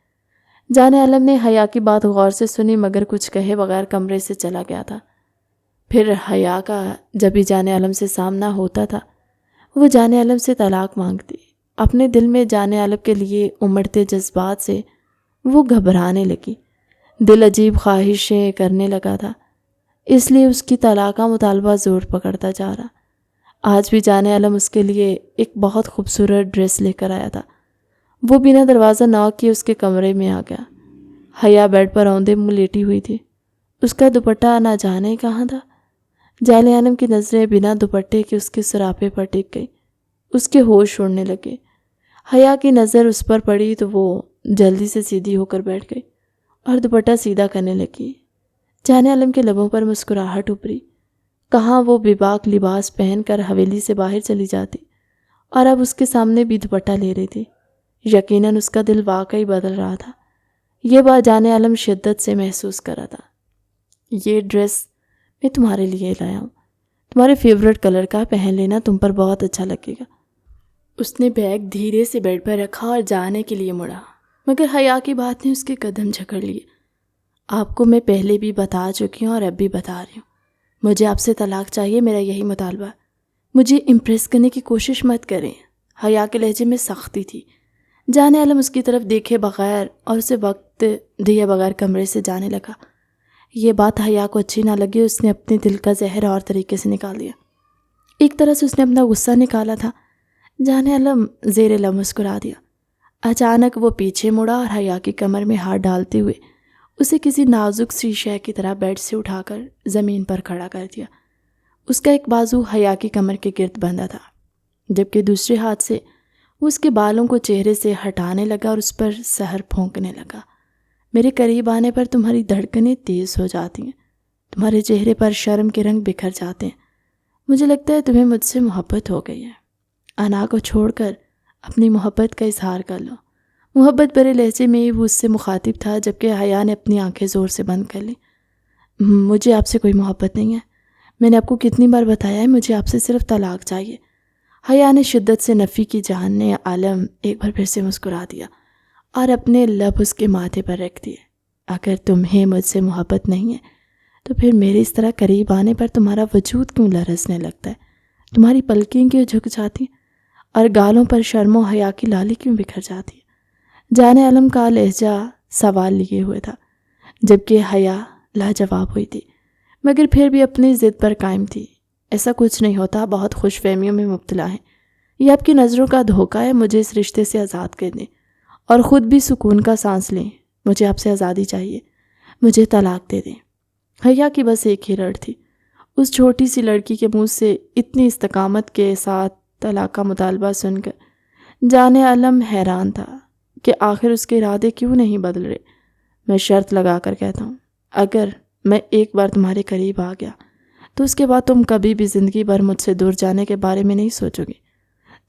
جان عالم نے حیا کی بات غور سے سنی مگر کچھ کہے بغیر کمرے سے چلا گیا تھا۔ پھر حیا کا جب بھی جان عالم سے سامنا ہوتا تھا وہ جان عالم سے طلاق مانگتی۔ اپنے دل میں جان عالم کے لیے امڑتے جذبات سے وہ گھبرانے لگی، دل عجیب خواہشیں کرنے لگا تھا، اس لیے اس کی طلاق کا مطالبہ زور پکڑتا جا رہا۔ آج بھی جان عالم اس کے لیے ایک بہت خوبصورت ڈریس لے کر آیا تھا، وہ بنا دروازہ ناک کیے اس کے کمرے میں آ گیا۔ حیا بیڈ پر اوندے منہ لیٹی ہوئی تھی۔ اس کا دوپٹہ نہ جانے کہاں تھا۔ جانے عالم کی نظریں بنا دوپٹے کے اس کے سراپے پر ٹک گئی۔ اس کے ہوش اڑنے لگے۔ حیا کی نظر اس پر پڑی تو وہ جلدی سے سیدھی ہو کر بیٹھ گئی اور دوپٹہ سیدھا کرنے لگی۔ جانے عالم کے لبوں پر مسکراہٹ ابھری۔ کہاں وہ بے باک لباس پہن کر حویلی سے باہر چلی جاتی اور اب اس کے سامنے بھی دوپٹہ لے رہی تھی۔ یقیناً اس کا دل واقعی بدل رہا تھا۔ یہ بات جانے عالم شدت سے محسوس کر رہا تھا۔ یہ ڈریس میں تمہارے لیے لایا ہوں، تمہارے فیورٹ کلر کا، پہن لینا، تم پر بہت اچھا لگے گا۔ اس نے بیگ دھیرے سے بیڈ پر رکھا اور جانے کے لیے مڑا، مگر حیا کی بات نے اس کے قدم جھکڑ لیے۔ آپ کو میں پہلے بھی بتا چکی ہوں اور اب بھی بتا رہی ہوں، مجھے آپ سے طلاق چاہیے، میرا یہی مطالبہ۔ مجھے امپریس کرنے کی کوشش مت کریں۔ حیا کے لہجے میں سختی تھی۔ جانے عالم اس کی طرف دیکھے بغیر اور اسے وقت دیے بغیر کمرے سے جانے لگا۔ یہ بات حیا کو اچھی نہ لگی، اس نے اپنے دل کا زہر اور طریقے سے نکال دیا۔ ایک طرح سے اس نے اپنا غصہ نکالا تھا۔ جانے عالم زیر لب مسکرا دیا۔ اچانک وہ پیچھے مڑا اور حیا کی کمر میں ہاتھ ڈالتے ہوئے اسے کسی نازک سی شے کی طرح بیڈ سے اٹھا کر زمین پر کھڑا کر دیا۔ اس کا ایک بازو حیا کی کمر کے گرد بندھا تھا، جبکہ دوسرے ہاتھ سے وہ اس کے بالوں کو چہرے سے ہٹانے لگا اور اس پر سحر پھونکنے لگا۔ میرے قریب آنے پر تمہاری دھڑکنیں تیز ہو جاتی ہیں، تمہارے چہرے پر شرم کے رنگ بکھر جاتے ہیں۔ مجھے لگتا ہے تمہیں مجھ سے محبت ہو گئی ہے۔ انا کو چھوڑ کر اپنی محبت کا اظہار کر لو۔ محبت بھرے لہجے میں وہ اس سے مخاطب تھا، جبکہ حیا نے اپنی آنکھیں زور سے بند کر لیں۔ مجھے آپ سے کوئی محبت نہیں ہے، میں نے آپ کو کتنی بار بتایا ہے، مجھے آپ سے صرف طلاق چاہیے۔ حیا نے شدت سے نفی کی۔ جانے عالم ایک بار پھر سے مسکرا دیا اور اپنے لب اس کے ماتھے پر رکھ دیے۔ اگر تمہیں مجھ سے محبت نہیں ہے تو پھر میرے اس طرح قریب آنے پر تمہارا وجود کیوں لرزنے لگتا ہے، تمہاری پلکیں کیوں جھک جاتی اور گالوں پر شرم و حیا کی لالی کیوں بکھر جاتی ہے؟ جانے عالم کا لہجہ سوال لیے ہوئے تھا، جبکہ حیا لاجواب ہوئی تھی، مگر پھر بھی اپنی ضد پر قائم تھی۔ ایسا کچھ نہیں ہوتا، بہت خوش فہمیوں میں مبتلا ہیں، یہ آپ کی نظروں کا دھوکہ ہے۔ مجھے اس رشتے سے آزاد کر دیں اور خود بھی سکون کا سانس لیں۔ مجھے آپ سے آزادی چاہیے، مجھے طلاق دے دیں۔ حیا کی بس ایک ہی رڑ تھی، اس چھوٹی سی لڑکی کے منہ سے اتنی استقامت کے ساتھ طلاق کا مطالبہ سن کر جانے عالم حیران تھا کہ آخر اس کے ارادے کیوں نہیں بدل رہے۔ میں شرط لگا کر کہتا ہوں، اگر میں ایک بار تمہارے قریب آ گیا تو اس کے بعد تم کبھی بھی زندگی بھر مجھ سے دور جانے کے بارے میں نہیں سوچو گی،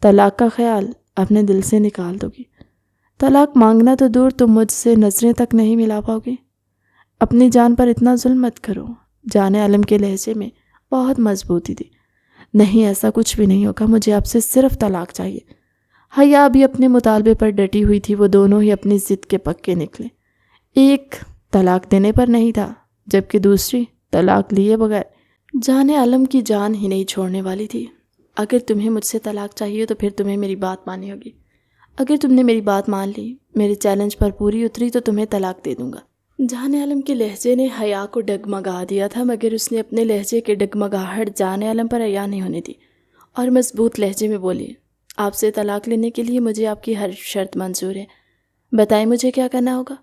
طلاق کا خیال اپنے دل سے نکال دو گی۔ طلاق مانگنا تو دور، تم مجھ سے نظریں تک نہیں ملا پاؤ گی۔ اپنی جان پر اتنا ظلم مت کرو۔ جانے عالم کے لہجے میں بہت مضبوطی تھی۔ نہیں، ایسا کچھ بھی نہیں ہوگا، مجھے آپ سے صرف طلاق چاہیے۔ حیا بھی اپنے مطالبے پر ڈٹی ہوئی تھی۔ وہ دونوں ہی اپنی ضد کے پکے نکلے۔ ایک طلاق دینے پر نہیں تھا، جبکہ دوسری طلاق لیے بغیر جانے عالم کی جان ہی نہیں چھوڑنے والی تھی۔ اگر تمہیں مجھ سے طلاق چاہیے تو پھر تمہیں میری بات ماننی ہوگی۔ اگر تم نے میری بات مان لی، میرے چیلنج پر پوری اتری، تو تمہیں طلاق دے دوں گا۔ جانے عالم کے لہجے نے حیا کو ڈگمگا دیا تھا، مگر اس نے اپنے لہجے کے ڈگمگاہٹ جانے عالم پر عیاں نہیں ہونے دی اور مضبوط لہجے میں بولی، آپ سے طلاق لینے کے لیے مجھے آپ کی ہر شرط منظور ہے۔ بتائیں مجھے کیا کرنا ہوگا،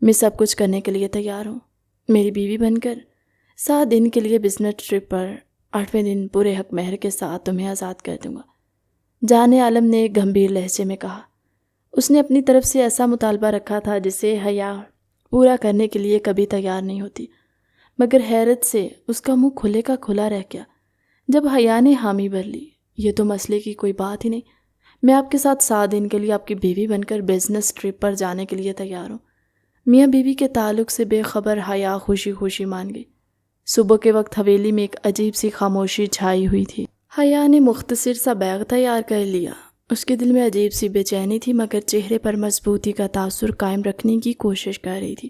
میں سب کچھ کرنے کے لیے تیار ہوں۔ میری بیوی بن کر 7 دن کے لیے بزنس ٹرپ پر 8ویں دن پورے حق مہر کے ساتھ تمہیں آزاد کر دوں گا، جانے عالم نے ایک گمبھیر لہجے میں کہا۔ اس نے اپنی طرف سے ایسا مطالبہ رکھا تھا جسے حیا پورا کرنے کے لیے کبھی تیار نہیں ہوتی، مگر حیرت سے اس کا منہ کھلے کا کھلا رہ گیا جب حیا نے حامی بھر لی۔ یہ تو مسئلے کی کوئی بات ہی نہیں، میں آپ کے ساتھ 7 دن کے لیے آپ کی بیوی بن کر بزنس ٹرپ پر جانے کے لیے تیار ہوں۔ میاں بیوی کے تعلق سے بے خبر حیا خوشی خوشی مان گئی۔ صبح کے وقت حویلی میں ایک عجیب سی خاموشی چھائی ہوئی تھی۔ حیا نے مختصر سا بیگ تیار کر لیا۔ اس کے دل میں عجیب سی بے چینی تھی، مگر چہرے پر مضبوطی کا تاثر قائم رکھنے کی کوشش کر رہی تھی۔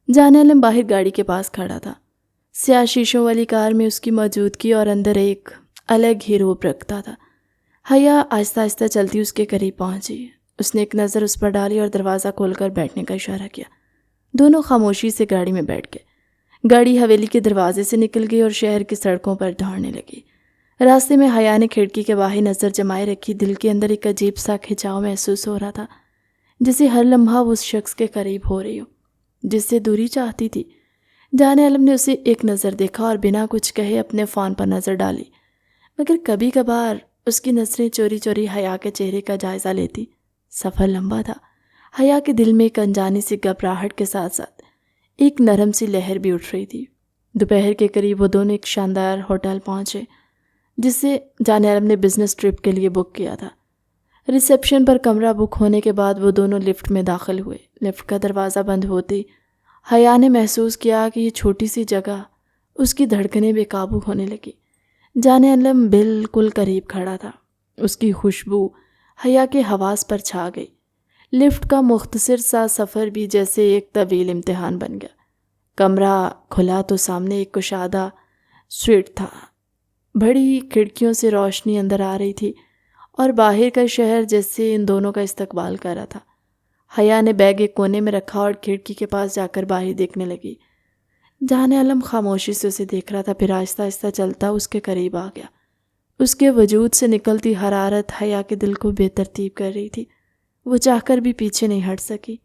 جانے عالم باہر گاڑی کے پاس کھڑا تھا۔ سیاہ شیشوں والی کار میں اس کی موجودگی اور اندر ایک الگ ہی روپ رکھتا تھا۔ حیا آہستہ آہستہ چلتی اس کے قریب پہنچی۔ اس نے ایک نظر اس پر ڈالی اور دروازہ کھول کر بیٹھنے کا اشارہ کیا۔ دونوں خاموشی سے گاڑی میں بیٹھ گئے۔ گاڑی حویلی کے دروازے سے نکل گئی اور شہر کی سڑکوں پر دوڑنے لگی۔ راستے میں حیا نے کھڑکی کے باہر نظر جمائے رکھی۔ دل کے اندر ایک عجیب سا کھنچاؤ محسوس ہو رہا تھا۔ جسے ہر لمحہ وہ اس شخص کے قریب ہو رہی ہو جس سے دوری چاہتی تھی۔ جان عالم نے اسے ایک نظر دیکھا اور بنا کچھ کہے اپنے فون پر نظر ڈالی، مگر کبھی کبھار اس کی نظریں چوری چوری حیا کے چہرے کا جائزہ لیتی۔ سفر لمبا تھا، حیا کے دل میں ایک انجانی سی گھبراہٹ کے ساتھ ساتھ ایک نرم سی لہر بھی اٹھ رہی تھی۔ دوپہر کے قریب وہ دونوں ایک شاندار ہوٹل پہنچے جسے جان عالم نے بزنس ٹرپ کے لیے بک کیا تھا۔ ریسیپشن پر کمرہ بک ہونے کے بعد وہ دونوں لفٹ میں داخل ہوئے۔ لفٹ کا دروازہ بند ہوتے حیا نے محسوس کیا کہ یہ چھوٹی سی جگہ اس کی دھڑکنیں بے قابو ہونے لگی۔ جان عالم بالکل قریب کھڑا تھا، اس کی خوشبو حیا کے حواس پر چھا گئی۔ لفٹ کا مختصر سا سفر بھی جیسے ایک طویل امتحان بن گیا۔ کمرہ کھلا تو سامنے ایک کشادہ سویٹ تھا، بڑی کھڑکیوں سے روشنی اندر آ رہی تھی اور باہر کا شہر جیسے ان دونوں کا استقبال کر رہا تھا۔ حیا نے بیگ ایک کونے میں رکھا اور کھڑکی کے پاس جا کر باہر دیکھنے لگی۔ جان عالم خاموشی سے اسے دیکھ رہا تھا، پھر آہستہ آہستہ چلتا اس کے قریب آ گیا۔ اس کے وجود سے نکلتی حرارت حیا کے دل کو بے ترتیب کر رہی تھی۔ وہ چاہ کر بھی پیچھے نہیں ہٹ سکی۔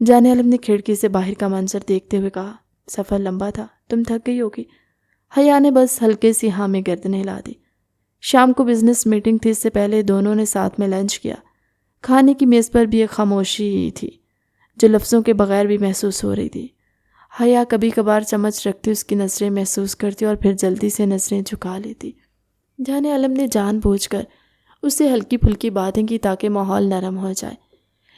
جان عالم نے کھڑکی سے باہر کا منظر دیکھتے ہوئے کہا، سفر لمبا تھا، تم تھک گئی ہوگی؟ حیا نے بس ہلکے سی ہاں میں گردن ہلا دی۔ شام کو بزنس میٹنگ تھی، اس سے پہلے دونوں نے ساتھ میں لنچ کیا۔ کھانے کی میز پر بھی ایک خاموشی تھی جو لفظوں کے بغیر بھی محسوس ہو رہی تھی۔ حیا کبھی کبھار چمچ رکھتی، اس کی نظریں محسوس کرتی اور پھر جلدی سے نظریں جھکا لیتی۔ جان عالم نے جان بوجھ کر اس سے ہلکی پھلکی باتیں کی تاکہ ماحول نرم ہو جائے،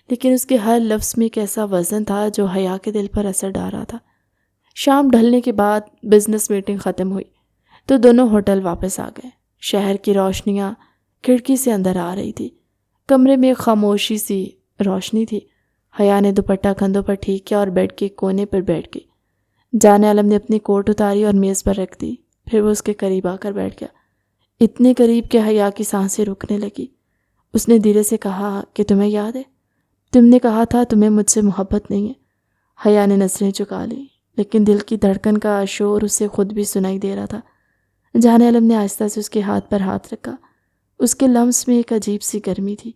لیکن اس کے ہر لفظ میں ایک ایسا وزن تھا جو حیا کے دل پر اثر ڈال رہا تھا۔ شام ڈھلنے کے بعد بزنس میٹنگ ختم ہوئی تو دونوں ہوٹل واپس آ گئے۔ شہر کی روشنیاں کھڑکی سے اندر آ رہی تھی، کمرے میں خاموشی سی روشنی تھی۔ حیا نے دوپٹہ کندھوں پر ٹھیک کیا اور بیڈ کے کونے پر بیٹھ گئی۔ جان عالم نے اپنی کوٹ اتاری اور میز پر رکھ دی، پھر وہ اس کے قریب آ کر بیٹھ گیا، اتنے قریب کہ حیا کی سانسیں رکنے لگی۔ اس نے دھیرے سے کہا کہ تمہیں یاد ہے، تم نے کہا تھا تمہیں مجھ سے محبت نہیں ہے۔ حیا نے نظریں چکا لی، لیکن دل کی دھڑکن کا شور اسے خود بھی سنائی دے رہا تھا۔ جان عالم نے آہستہ سے اس کے ہاتھ پر ہاتھ رکھا۔ اس کے لمس میں ایک عجیب سی گرمی تھی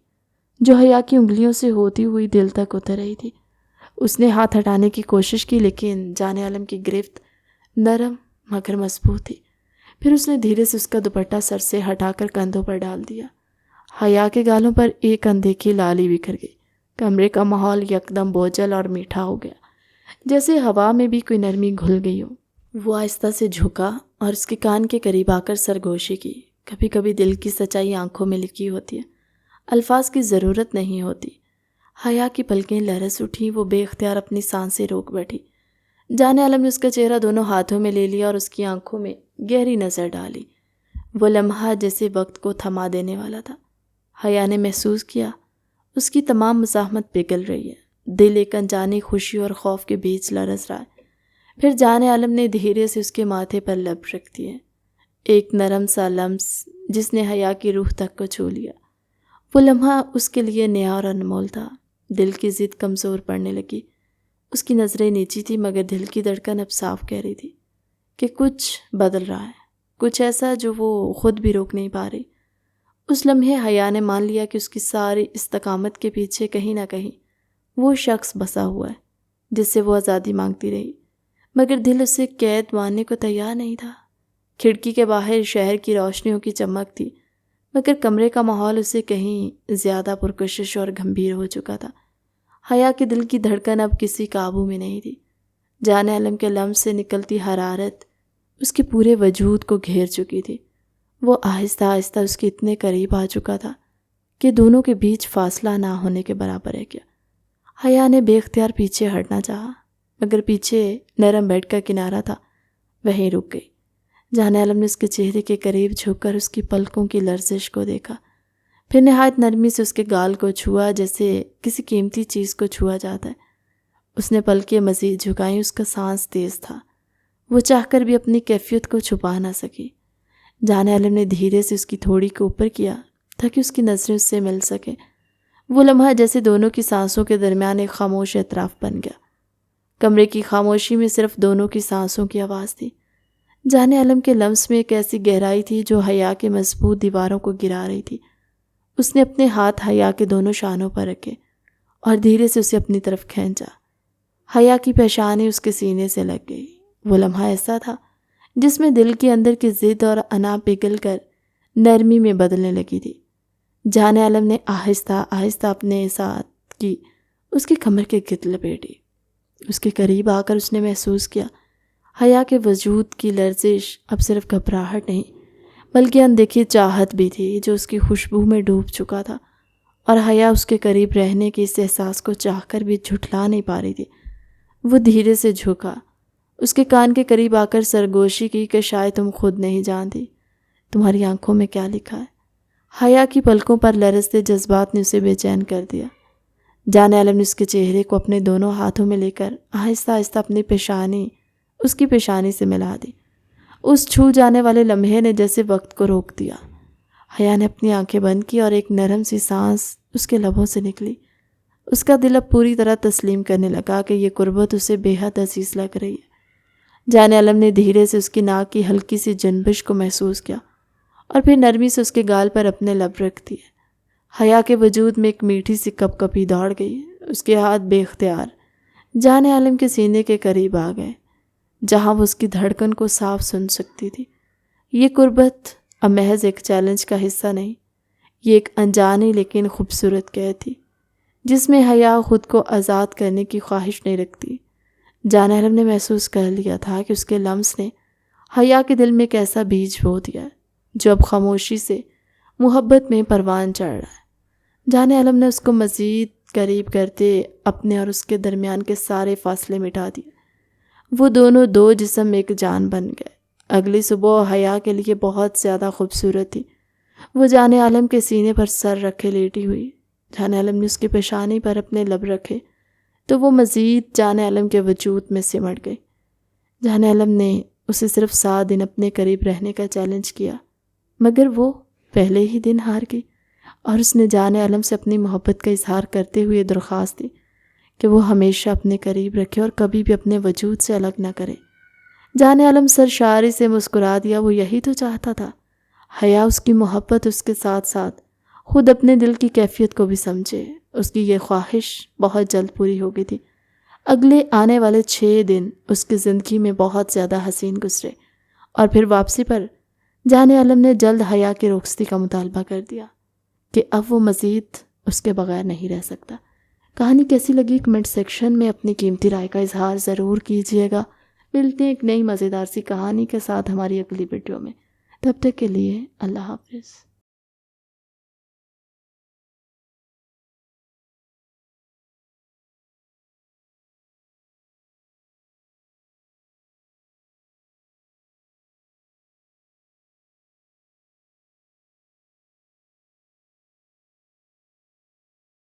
جو حیا کی انگلیوں سے ہوتی ہوئی دل تک اتر رہی تھی۔ اس نے ہاتھ ہٹانے کی کوشش کی، لیکن جان عالم کی گرفت نرم مگر مضبوط تھی۔ پھر اس نے دھیرے سے اس کا دوپٹہ سر سے ہٹا کر کندھوں پر ڈال دیا۔ حیا کے گالوں پر ایک اندیکھی لالی بکھر گئی۔ کمرے کا ماحول یکدم بوجھل اور میٹھا ہو گیا، جیسے ہوا میں بھی کوئی نرمی گھل گئی ہو۔ وہ آہستہ سے جھکا اور اس کے کان کے قریب آ کر سرگوشی کی۔ کبھی کبھی دل کی سچائی آنکھوں میں لکھی ہوتی ہے، الفاظ کی ضرورت نہیں ہوتی۔ حیا کی پلکیں لرز اٹھی، وہ بے اختیار اپنی سانسیں روک بیٹھی۔ جان عالم نے اس کا چہرہ دونوں ہاتھوں میں لے لیا اور اس کی آنکھوں میں گہری نظر ڈالی۔ وہ لمحہ جیسے وقت کو تھما دینے والا تھا۔ حیا نے محسوس کیا اس کی تمام مزاحمت پگھل رہی ہے، دل ایک انجانی خوشی اور خوف کے بیچ لرز رہا ہے۔ پھر جان عالم نے دھیرے سے اس کے ماتھے پر لب رکھ دیے، ایک نرم سا لمس جس نے حیا کی روح تک کو چھو لیا۔ وہ لمحہ اس کے لیے نیا اور انمول تھا۔ دل کی ضد کمزور پڑنے لگی۔ اس کی نظریں نیچی تھی، مگر دل کی دھڑکن اب صاف کہہ رہی تھی کہ کچھ بدل رہا ہے، کچھ ایسا جو وہ خود بھی روک نہیں پا رہی۔ اس لمحے حیا نے مان لیا کہ اس کی ساری استقامت کے پیچھے کہیں نہ کہیں وہ شخص بسا ہوا ہے جس سے وہ آزادی مانگتی رہی، مگر دل اسے قید ماننے کو تیار نہیں تھا۔ کھڑکی کے باہر شہر کی روشنیوں کی چمک تھی، مگر کمرے کا ماحول اسے کہیں زیادہ پرکشش اور گھمبیر ہو چکا تھا۔ حیا کے دل کی دھڑکن اب کسی قابو میں نہیں تھی۔ جان عالم کے لمس سے نکلتی حرارت اس کے پورے وجود کو گھیر چکی تھی۔ وہ آہستہ آہستہ اس کے اتنے قریب آ چکا تھا کہ دونوں کے بیچ فاصلہ نہ ہونے کے برابر ہے کیا۔ حیا نے بے اختیار پیچھے ہٹنا چاہا، مگر پیچھے نرم بیڈ کا کنارہ تھا، وہیں رک گئی۔ جان عالم نے اس کے چہرے کے قریب جھک کر اس کی پلکوں کی لرزش کو دیکھا، پھر نہایت نرمی سے اس کے گال کو چھوا جیسے کسی قیمتی چیز کو چھوا جاتا ہے۔ اس نے پلکیں مزید جھکائیں، اس کا سانس تیز تھا، وہ چاہ کر بھی اپنی کیفیت کو چھپا نہ سکی۔ جان عالم نے دھیرے سے اس کی تھوڑی کو اوپر کیا تاکہ اس کی نظریں اس سے مل سکیں۔ وہ لمحہ جیسے دونوں کی سانسوں کے درمیان ایک خاموش اعتراف بن گیا۔ کمرے کی خاموشی میں صرف دونوں کی سانسوں کی آواز تھی۔ جان عالم کے لمس میں ایک ایسی گہرائی تھی جو حیا کے مضبوط دیواروں کو گرا رہی تھی۔ اس نے اپنے ہاتھ حیا کے دونوں شانوں پر رکھے اور دھیرے سے اسے اپنی طرف کھینچا۔ حیا کی پیشانی اس کے سینے سے لگ گئی۔ وہ لمحہ ایسا تھا جس میں دل کے اندر کی ضد اور انا پگھل کر نرمی میں بدلنے لگی تھی۔ جان عالم نے آہستہ آہستہ اپنے ساتھ کی اس کی کمر کے گرد لپیٹی۔ اس کے قریب آ کر اس نے محسوس کیا حیا کے وجود کی لرزش اب صرف گھبراہٹ نہیں بلکہ اندیکھی چاہت بھی تھی جو اس کی خوشبو میں ڈوب چکا تھا، اور حیا اس کے قریب رہنے کے اس احساس کو چاہ کر بھی جھٹلا نہیں پا رہی تھی۔ وہ دھیرے سے جھکا، اس کے کان کے قریب آ کر سرگوشی کی کہ شاید تم خود نہیں جانتی تمہاری آنکھوں میں کیا لکھا ہے۔ حیا کی پلکوں پر لرزتے جذبات نے اسے بے چین کر دیا۔ جان عالم نے اس کے چہرے کو اپنے دونوں ہاتھوں میں لے کر آہستہ آہستہ اپنی پیشانی اس کی پیشانی سے ملا دی۔ اس چھو جانے والے لمحے نے جیسے وقت کو روک دیا۔ حیا نے اپنی آنکھیں بند کی اور ایک نرم سی سانس اس کے لبوں سے نکلی۔ اس کا دل اب پوری طرح تسلیم کرنے لگا کہ یہ قربت اسے بے حد عزیز لگ رہی ہے۔ جان عالم نے دھیرے سے اس کی ناک کی ہلکی سی جنبش کو محسوس کیا اور پھر نرمی سے اس کے گال پر اپنے لب رکھ دیے۔ حیا کے وجود میں ایک میٹھی سی کپ کپی دوڑ گئی۔ اس کے ہاتھ بے اختیار جان عالم کے سینے کے قریب آ گئے جہاں وہ اس کی دھڑکن کو صاف سن سکتی تھی۔ یہ قربت اب محض ایک چیلنج کا حصہ نہیں، یہ ایک انجانی لیکن خوبصورت قید تھی جس میں حیا خود کو آزاد کرنے کی خواہش نہیں رکھتی۔ جان عالم نے محسوس کر لیا تھا کہ اس کے لمس نے حیا کے دل میں ایک ایسا بیج بو دیا ہے جو اب خاموشی سے محبت میں پروان چڑھ رہا ہے۔ جان عالم نے اس کو مزید قریب کرتے اپنے اور اس کے درمیان کے سارے فاصلے مٹا دیے۔ وہ دونوں دو جسم ایک جان بن گئے۔ اگلی صبح حیا کے لیے بہت زیادہ خوبصورت تھی۔ وہ جان عالم کے سینے پر سر رکھے لیٹی ہوئی۔ جان عالم نے اس کی پیشانی پر اپنے لب رکھے تو وہ مزید جان عالم کے وجود میں سمٹ گئی۔ جان عالم نے اسے صرف 7 دن اپنے قریب رہنے کا چیلنج کیا، مگر وہ پہلے ہی دن ہار گئی، اور اس نے جان عالم سے اپنی محبت کا اظہار کرتے ہوئے درخواست دی کہ وہ ہمیشہ اپنے قریب رکھے اور کبھی بھی اپنے وجود سے الگ نہ کرے۔ جان عالم سرشاری سے مسکرا دیا۔ وہ یہی تو چاہتا تھا۔ حیا اس کی محبت اس کے ساتھ ساتھ خود اپنے دل کی کیفیت کو بھی سمجھے۔ اس کی یہ خواہش بہت جلد پوری ہو گئی تھی۔ اگلے آنے والے 6 دن اس کی زندگی میں بہت زیادہ حسین گزرے، اور پھر واپسی پر جان عالم نے جلد حیا کی رخصتی کا مطالبہ کر دیا کہ اب وہ مزید اس کے بغیر نہیں رہ سکتا۔ کہانی کیسی لگی کمنٹ سیکشن میں اپنی قیمتی رائے کا اظہار ضرور کیجیے گا۔ ملتے ہیں ایک نئی مزیدار سی کہانی کے ساتھ ہماری اگلی ویڈیو میں۔ تب تک کے لیے اللہ حافظ۔